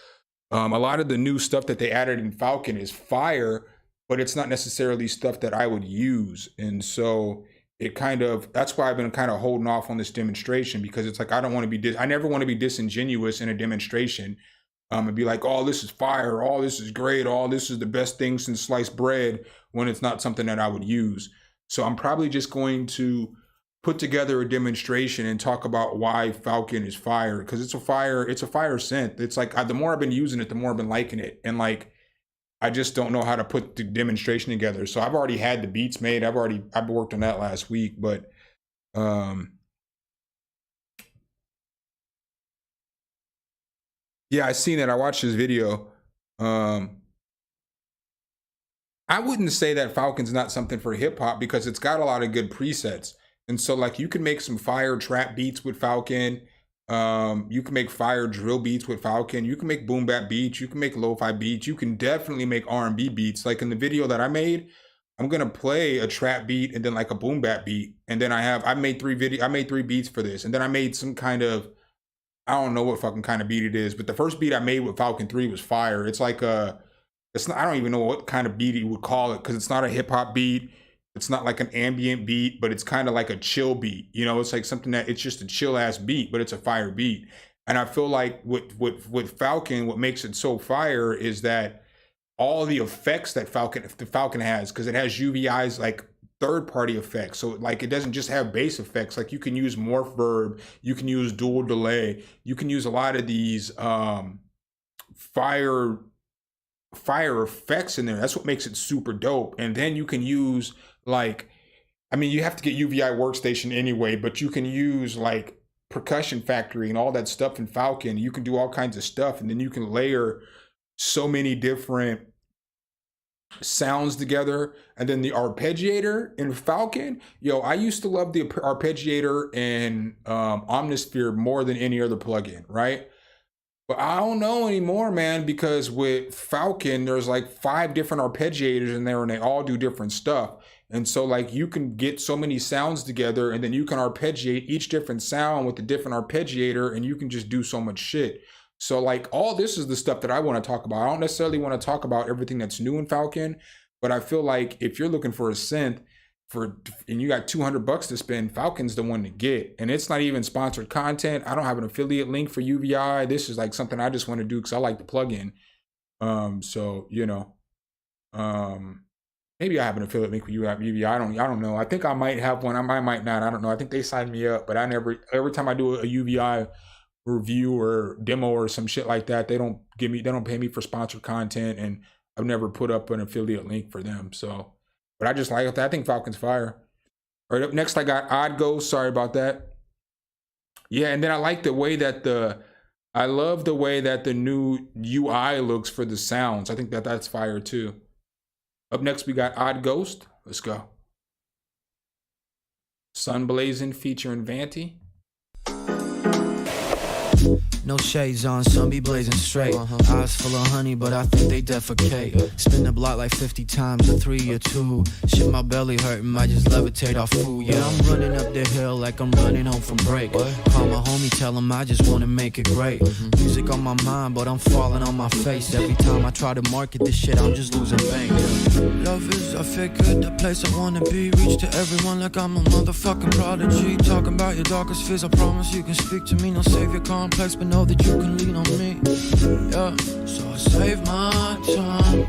a lot of the new stuff that they added in Falcon is fire, but it's not necessarily stuff that I would use. And so it kind of, that's why I've been kind of holding off on this demonstration, because it's like, I don't want to be, I never want to be disingenuous in a demonstration and be like, oh, this is fire, oh, this is great, oh, this is the best thing since sliced bread, when it's not something that I would use. So I'm probably just going to put together a demonstration and talk about why Falcon is fire, because it's a fire synth. It's like, the more I've been using it, the more I've been liking it. And like, I just don't know how to put the demonstration together. So I've already had the beats made. I've worked on that last week, but yeah, I seen it. I watched this video. I wouldn't say that Falcon's not something for hip hop, because it's got a lot of good presets. And so like you can make some fire trap beats with Falcon. You can make fire drill beats with Falcon. You can make boom bap beats. You can make lo-fi beats. You can definitely make R&B beats. Like in the video that I made, I'm gonna play a trap beat and then like a boom bap beat. And then I made 3 beats for this. And then I made some kind of, I don't know what fucking kind of beat it is, but the first beat I made with Falcon 3 was fire. It's like it's not, I don't even know what kind of beat you would call it, because it's not a hip hop beat. It's not like an ambient beat, but it's kind of like a chill beat. You know, it's like something that, it's just a chill ass beat, but it's a fire beat. And I feel like with Falcon, what makes it so fire is that all the effects that the Falcon has, because it has UVI's like third-party effects. So like it doesn't just have bass effects. Like you can use morph verb, you can use dual delay, you can use a lot of these fire effects in there. That's what makes it super dope. And then you can use like, I mean, you have to get UVI Workstation anyway, but you can use like Percussion Factory and all that stuff in Falcon. You can do all kinds of stuff, and then you can layer so many different sounds together. And then the arpeggiator in Falcon, yo, I used to love the arpeggiator in Omnisphere more than any other plugin, right? But I don't know anymore, man, because with Falcon, there's like 5 different arpeggiators in there and they all do different stuff. And so like you can get so many sounds together, and then you can arpeggiate each different sound with a different arpeggiator, and you can just do so much shit. So like all this is the stuff that I want to talk about. I don't necessarily want to talk about everything that's new in Falcon, but I feel like if you're looking for a synth and you got $200 to spend, Falcon's the one to get. And it's not even sponsored content. I don't have an affiliate link for UVI. This is like something I just want to do because I like the plugin. So you know, maybe I have an affiliate link for UVI. I don't know. I think I might have one. I might not. I don't know. I think they signed me up, but every time I do a UVI review or demo or some shit like that, they don't pay me for sponsored content, and I've never put up an affiliate link for them. So, but I just like it. I think Falcon's fire. All right, up next I got Odd Ghost. Sorry about that. Yeah, and then I like the way that I love the way that the new UI looks for the sounds. I think that's fire too. Up next we got Odd Ghost. Let's go. Sun Blazing featuring Vanty. No shades on, sun be blazing straight. Eyes full of honey, but I think they defecate. Spin the block like 50 times, a 3 or 2. Shit, my belly hurting, might just levitate off food. Yeah, I'm running up the hill like I'm running home from break. Call my homie, tell him I just wanna make it great. Music on my mind, but I'm falling on my face. Every time I try to market this shit, I'm just losing bank. Love is a figure, the place I wanna be. Reach to everyone like I'm a motherfucking prodigy. Talking about your darkest fears, I promise you can speak to me. No savior complex, but know that you can lean on me. Yeah, so I save my time.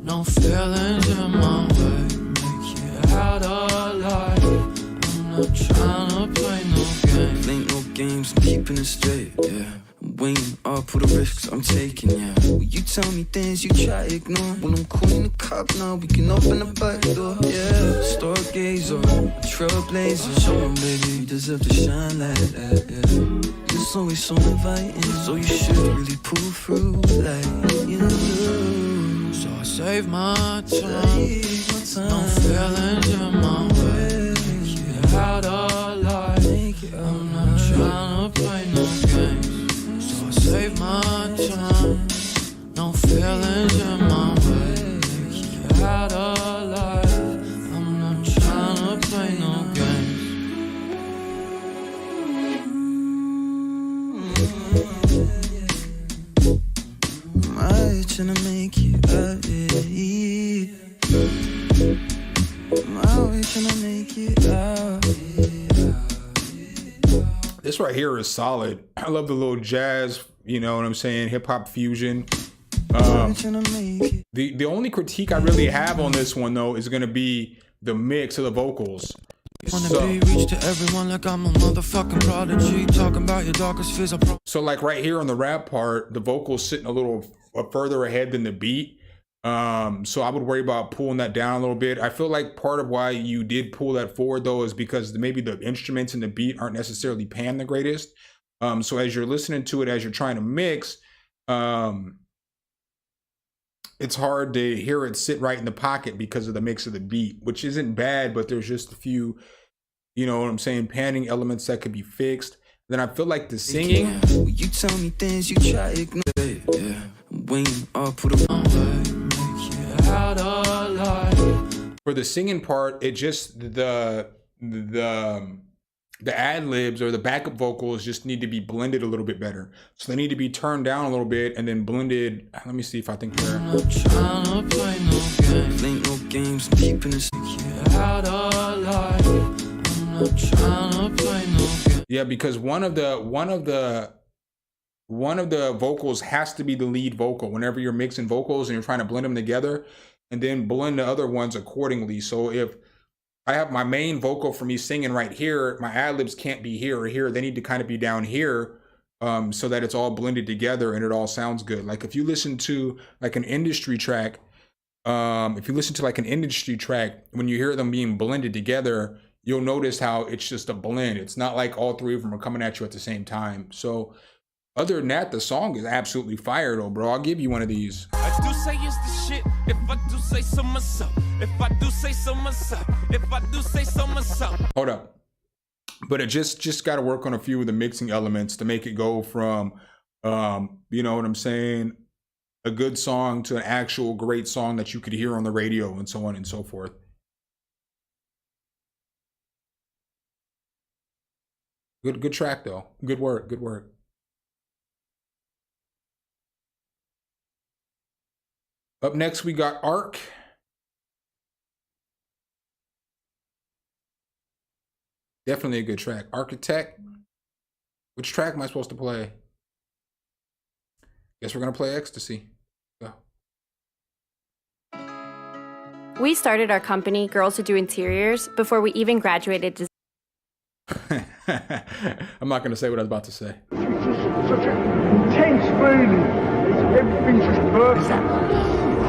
No feelings in my way. Make it out alive. I'm not trying to play no games. Ain't no games, I'm keeping it straight, yeah. I'm weighing up all the risks I'm taking, yeah. Will you tell me things you try ignore? When I'm cool in the cup now, we can open the back door, yeah. Stargazer, trailblazer. Show 'em, baby, you deserve to shine like that, yeah. It's always so inviting, so you should really pull through like you do. So I save my time. No feelings in my way. Make it out alive. tryna play no games, so I save my time. No feelings in my way, keep it out of life. I'm not tryna play no games. I'm out tryna make it out, yeah. I'm out tryna make it out. This right here is solid. I love the little jazz, you know what I'm saying, hip hop fusion. The only critique I really have on this one though is gonna be the mix of the vocals. Reach to everyone like I'm a motherfucking prodigy. Talking about your darkest fears. So like right here on the rap part, the vocals sitting a little further ahead than the beat. So I would worry about pulling that down a little bit. I feel like part of why you did pull that forward though is because maybe the instruments and the beat aren't necessarily panned the greatest. So as you're listening to it, as you're trying to mix, it's hard to hear it sit right in the pocket because of the mix of the beat, which isn't bad, but there's just a few, you know what I'm saying, panning elements that could be fixed. Then I feel like the singing. You tell me things you try to ignore. Yeah, when I put a out of life. For the singing part, it just the ad libs or the backup vocals just need to be blended a little bit better. So they need to be turned down a little bit and then blended. Let me see if I think they're. I'm not trying to play no games. Ain't no games. I'm keeping it out of life. I'm not trying to play no games. Yeah, because one of the vocals has to be the lead vocal whenever you're mixing vocals and you're trying to blend them together, and then blend the other ones accordingly. So if I have my main vocal for me singing right here, my ad-libs can't be here or here. They need to kind of be down here, so that it's all blended together and it all sounds good. Like if you listen to like an industry track, when you hear them being blended together, you'll notice how it's just a blend. It's not like all three of them are coming at you at the same time. So other than that, the song is absolutely fire though, bro. I'll give you one of these. I do say it's the shit. If I do say so myself. If I do say so myself. If I do say so myself. Hold up. But it just got to work on a few of the mixing elements to make it go from, you know what I'm saying, a good song to an actual great song that you could hear on the radio and so on and so forth. Good track though. Good work. Good work. Up next, we got Arc. Definitely a good track. Architect. Which track am I supposed to play? Guess we're going to play Ecstasy. Go. We started our company, Girls Who Do Interiors, before we even graduated. I'm not going to say what I was about to say. Such an intense feeling. Everything's just perfect.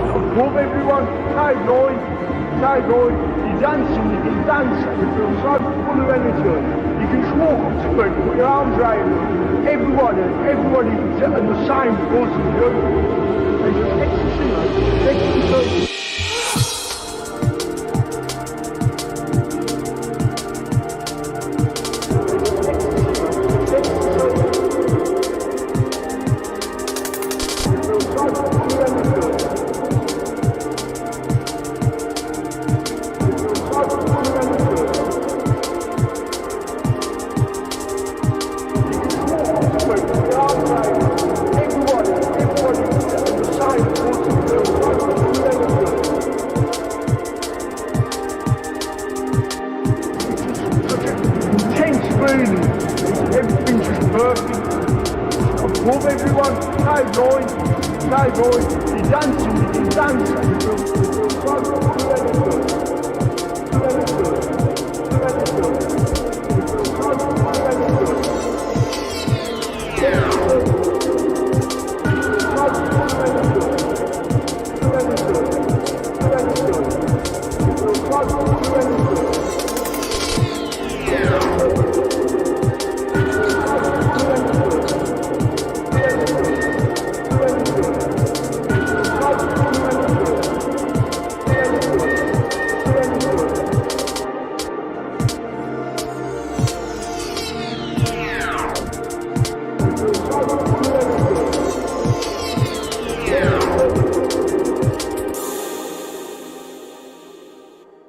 Above everyone, side going, you dancing, you can dance, you feel so full of energy. You can just walk up to people, put your arms around them, everybody is on the same buzz as you. It's just ecstasy.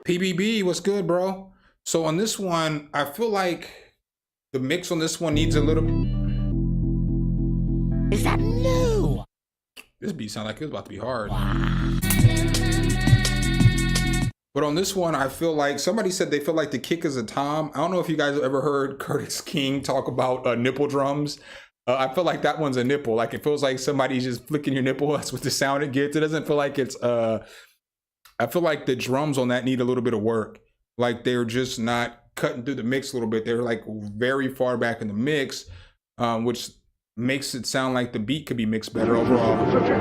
PBB, what's good, bro? So on this one, I feel like the mix on this one needs a little. Is that new? This beat sounds like it was about to be hard. But on this one, I feel like somebody said they feel like the kick is a tom. I don't know if you guys have ever heard Curtis King talk about nipple drums. I feel like that one's a nipple. Like it feels like somebody's just flicking your nipple. That's what the sound it gets. It doesn't feel like it's. I feel like the drums on that need a little bit of work. Like they're just not cutting through the mix a little bit. They're like very far back in the mix, which makes it sound like the beat could be mixed better overall. Such an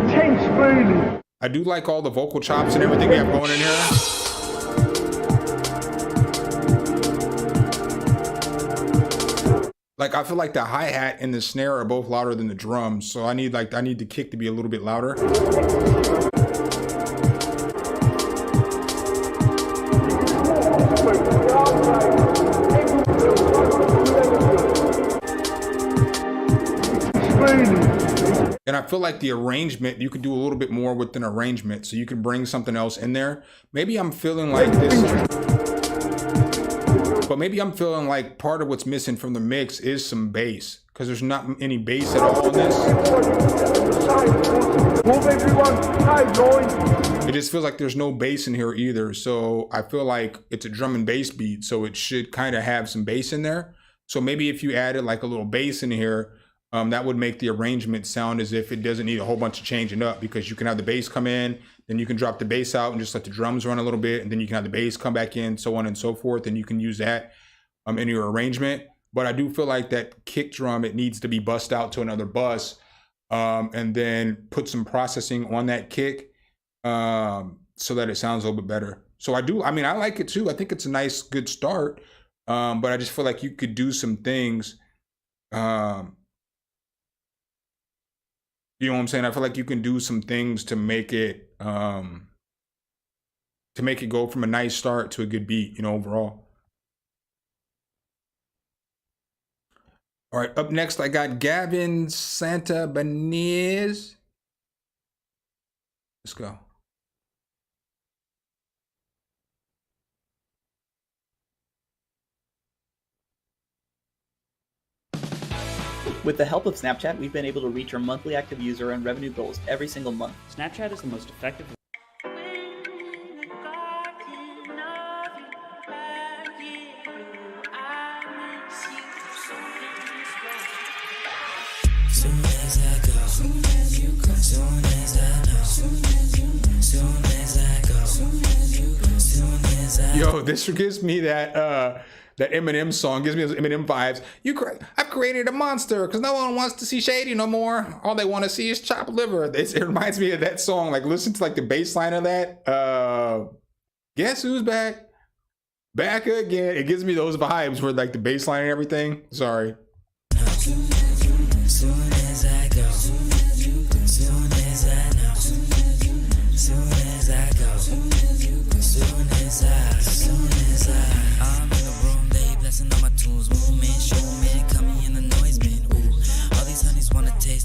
intense feeling. I do like all the vocal chops and everything we have going in here. Like I feel like the hi-hat and the snare are both louder than the drums, so I need the kick to be a little bit louder. And I feel like the arrangement, you could do a little bit more with an arrangement, so you could bring something else in there. Maybe I'm feeling like this, but maybe I'm feeling like part of what's missing from the mix is some bass, because there's not any bass at all in this. It just feels like there's no bass in here either. So I feel like it's a drum and bass beat, so it should kind of have some bass in there. So maybe if you added like a little bass in here, that would make the arrangement sound as if it doesn't need a whole bunch of changing up, because you can have the bass come in, then you can drop the bass out and just let the drums run a little bit, and then you can have the bass come back in, so on and so forth, and you can use that in your arrangement. But I do feel like that kick drum, it needs to be bussed out to another bus, and then put some processing on that kick so that it sounds a little bit better. So I like it too. I think it's a nice, good start, but I just feel like you could do some things. You know what I'm saying? I feel like you can do some things to make it go from a nice start to a good beat, you know, overall. All right, up next, I got Gavin Santabanez. Let's go. With the help of Snapchat, we've been able to reach our monthly active user and revenue goals every single month. Snapchat is the most effective. Yo, this gives me that Eminem song, gives me those Eminem vibes. I've created a monster because no one wants to see Shady no more. All they want to see is chopped liver. It reminds me of that song. Like, listen to like the bass line of that. Guess who's back? Back again. It gives me those vibes where like the bass line and everything. Sorry.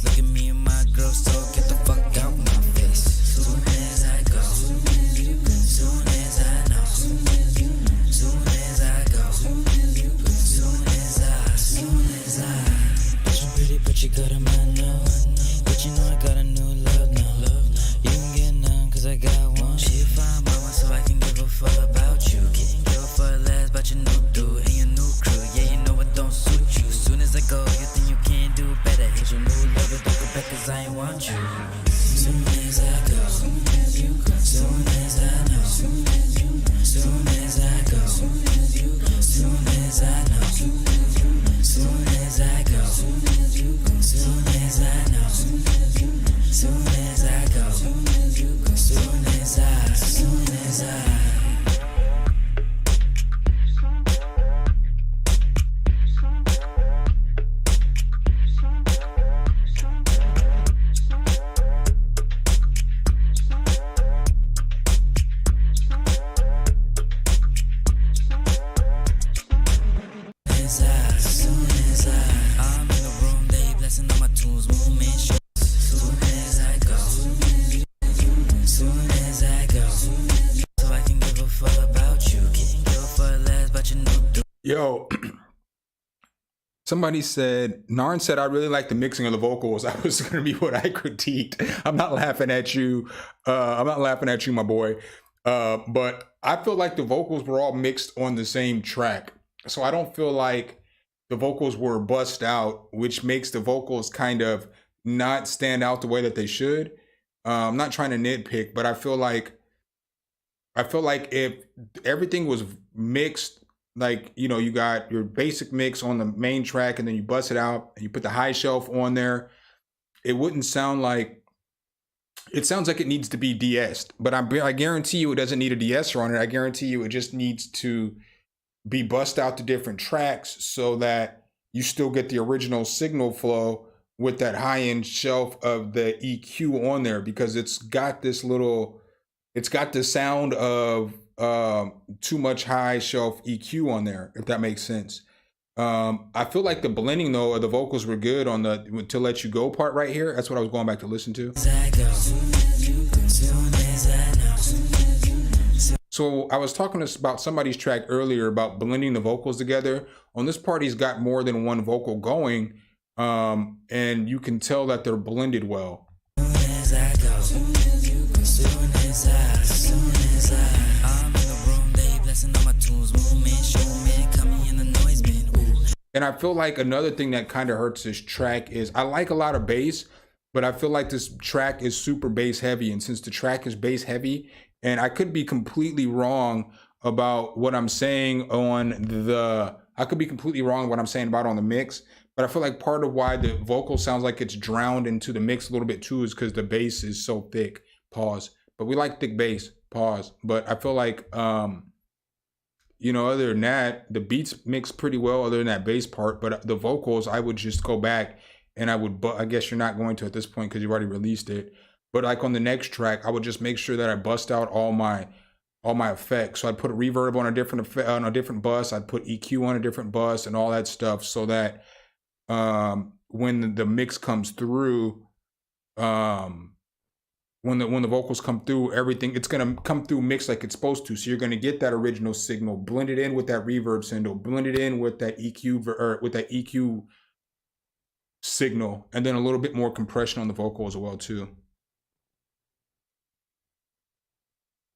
Look at me and my girl, so get the fuck out my face. Soon as I go, soon as I know, soon as I go, soon as I. Bitch, I'm pretty, but you got a man now. But you know I got a new love now. You can get none, cause I got one. She a fine mama, so I can give a fuck about you. Can't give a fuck less about your new dude and your new crew. Yeah, you know it don't suit you. Soon as I go, you think you can do better. Hit your new love, but don't go back, cause I ain't want you. Soon as I go, soon as you go, soon as I know, soon as I go, soon as I know, soon as I go, soon as I know, soon as I go, soon as I. Fuck Somebody said, Narn said, I really like the mixing of the vocals. That was going to be what I critiqued. I'm not laughing at you. My boy. But I feel like the vocals were all mixed on the same track. So I don't feel like the vocals were bust out, which makes the vocals kind of not stand out the way that they should. I'm not trying to nitpick, but I feel like if everything was mixed, like, you know, you got your basic mix on the main track and then you bust it out and you put the high shelf on there, it wouldn't sound like, it sounds like it needs to be de-essed, but I guarantee you it doesn't need a de-esser on it. I guarantee you it just needs to be bust out to different tracks so that you still get the original signal flow with that high-end shelf of the EQ on there, because it's got the sound of too much high shelf EQ on there, if that makes sense. I feel like the blending though of the vocals were good on the "To Let You Go" part right here. That's what I was going back to listen to. So I was talking about somebody's track earlier about blending the vocals together. On this part, he's got more than one vocal going, and you can tell that they're blended well. And I feel like another thing that kind of hurts this track is I like a lot of bass, but I feel like this track is super bass heavy. And since the track is bass heavy, and I could be completely wrong about what I'm saying on about on the mix, but I feel like part of why the vocal sounds like it's drowned into the mix a little bit too is because the bass is so thick. Pause. But we like thick bass. Pause. But I feel like, you know, other than that, the beats mix pretty well other than that bass part, but the vocals, I would just go back and I guess you're not going to at this point because you've already released it. But like on the next track, I would just make sure that I bust out all my effects. So I'd put a reverb on a different bus. I'd put EQ on a different bus and all that stuff so that when the mix comes through, when the vocals come through, everything, it's going to come through mixed like it's supposed to. So you're going to get that original signal, blend it in with that reverb signal, blend it in with that EQ signal, and then a little bit more compression on the vocal as well too.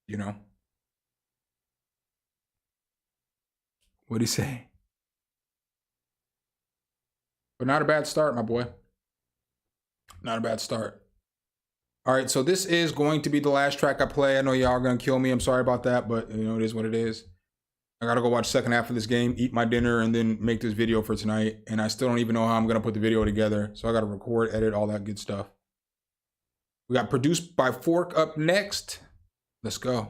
You know? What'd he say? But not a bad start, my boy. Not a bad start. All right, so this is going to be the last track I play. I know y'all are going to kill me. I'm sorry about that, but you know, it is what it is. I got to go watch the second half of this game, eat my dinner, and then make this video for tonight. And I still don't even know how I'm going to put the video together. So I got to record, edit, all that good stuff. We got Produced by Fork up next. Let's go.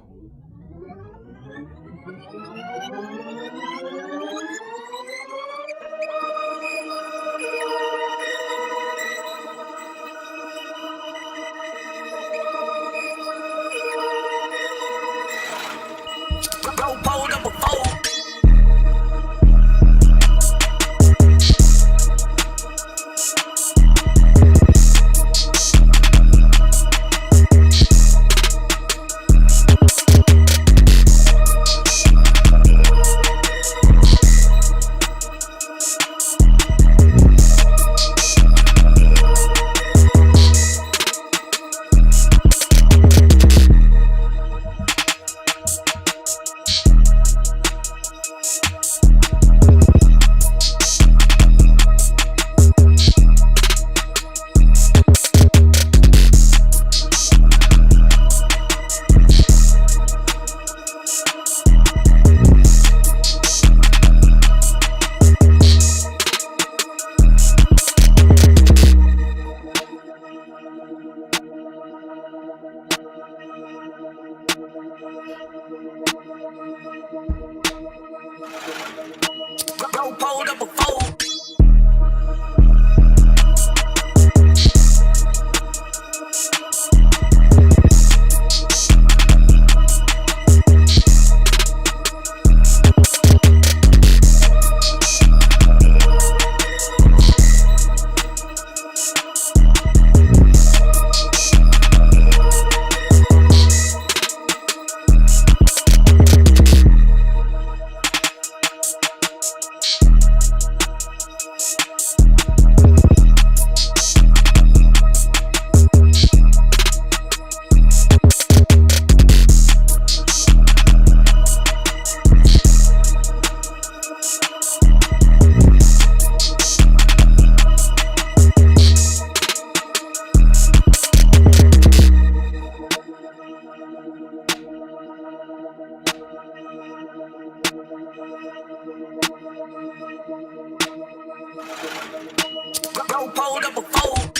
four, pulled up a four.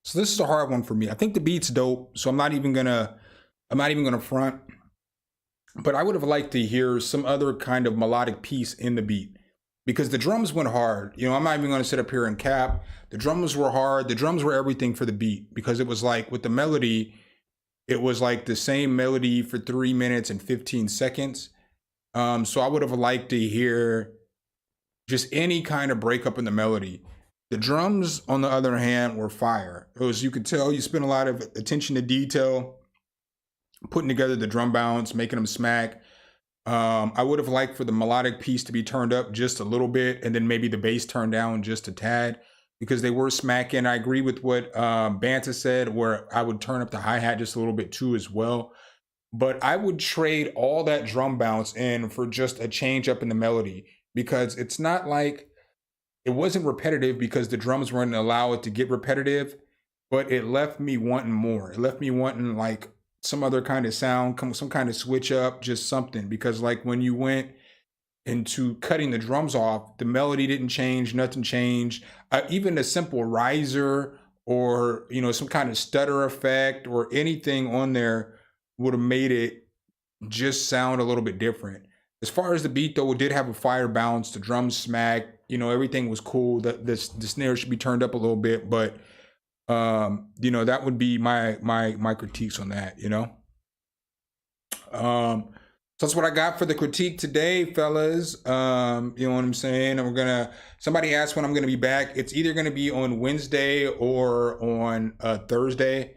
So this is a hard one for me. I think the beat's dope, so I'm not even gonna front. But I would have liked to hear some other kind of melodic piece in the beat, because the drums went hard. You know, I'm not even gonna sit up here and cap. The drums were hard. The drums were everything for the beat, because it was like with the melody, it was like the same melody for 3 minutes and 15 seconds. So I would have liked to hear just any kind of breakup in the melody. The drums, on the other hand, were fire. It was, you could tell you spent a lot of attention to detail, putting together the drum bounce, making them smack. I would have liked for the melodic piece to be turned up just a little bit, and then maybe the bass turned down just a tad, because they were smacking. I agree with what Banta said, where I would turn up the hi-hat just a little bit too as well. But I would trade all that drum bounce in for just a change up in the melody, because it's not like, it wasn't repetitive because the drums weren't allow it to get repetitive, but it left me wanting more. It left me wanting like some other kind of sound, some kind of switch up, just something. Because like when you went into cutting the drums off, the melody didn't change, nothing changed. Even a simple riser or, you know, some kind of stutter effect or anything on there would have made it just sound a little bit different. As far as the beat though, it did have a fire bounce, the drums smacked, you know, everything was cool. The snare should be turned up a little bit, but you know, that would be my critiques on that, you know. So that's what I got for the critique today, fellas. You know what I'm saying? And somebody asked when I'm gonna be back. It's either gonna be on Wednesday or on Thursday.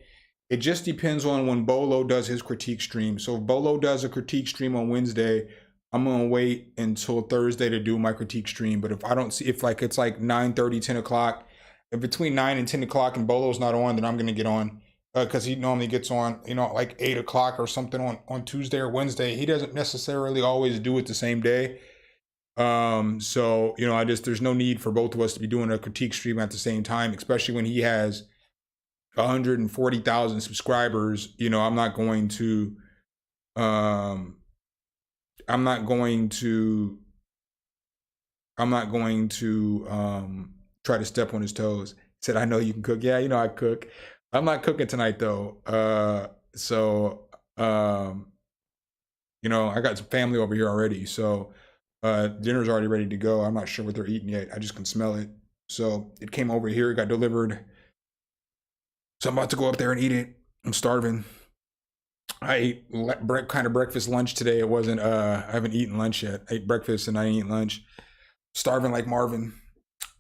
It just depends on when Bolo does his critique stream. So if Bolo does a critique stream on Wednesday, I'm gonna wait until Thursday to do my critique stream. But if I don't see, if like it's like 9:30, 10 o'clock, if between 9 and 10 o'clock and Bolo's not on, then I'm gonna get on, because he normally gets on, you know, like 8 o'clock or something on Tuesday or Wednesday. He doesn't necessarily always do it the same day. So, you know, there's no need for both of us to be doing a critique stream at the same time, especially when he has 140,000 subscribers. You know, I'm not going to try to step on his toes. He said, I know you can cook. Yeah, you know I cook. I'm not cooking tonight though. You know, I got some family over here already. So dinner's already ready to go. I'm not sure what they're eating yet. I just can smell it. So it came over here, it got delivered. So I'm about to go up there and eat it. I'm starving. I ate kind of breakfast, lunch today. It wasn't, I haven't eaten lunch yet. I ate breakfast and I didn't eat lunch. Starving like Marvin.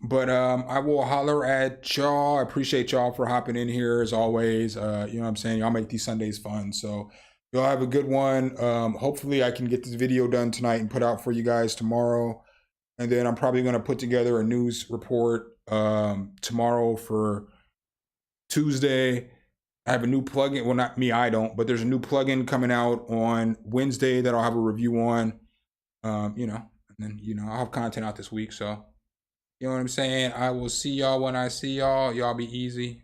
But I will holler at y'all. I appreciate y'all for hopping in here as always. You know what I'm saying? Y'all make these Sundays fun. So y'all have a good one. Hopefully I can get this video done tonight and put out for you guys tomorrow. And then I'm probably going to put together a news report tomorrow for Tuesday. I have a new plugin. Well, not me, I don't, but there's a new plugin coming out on Wednesday that I'll have a review on. You know, and then, you know, I'll have content out this week. So, you know what I'm saying? I will see y'all when I see y'all. Y'all be easy.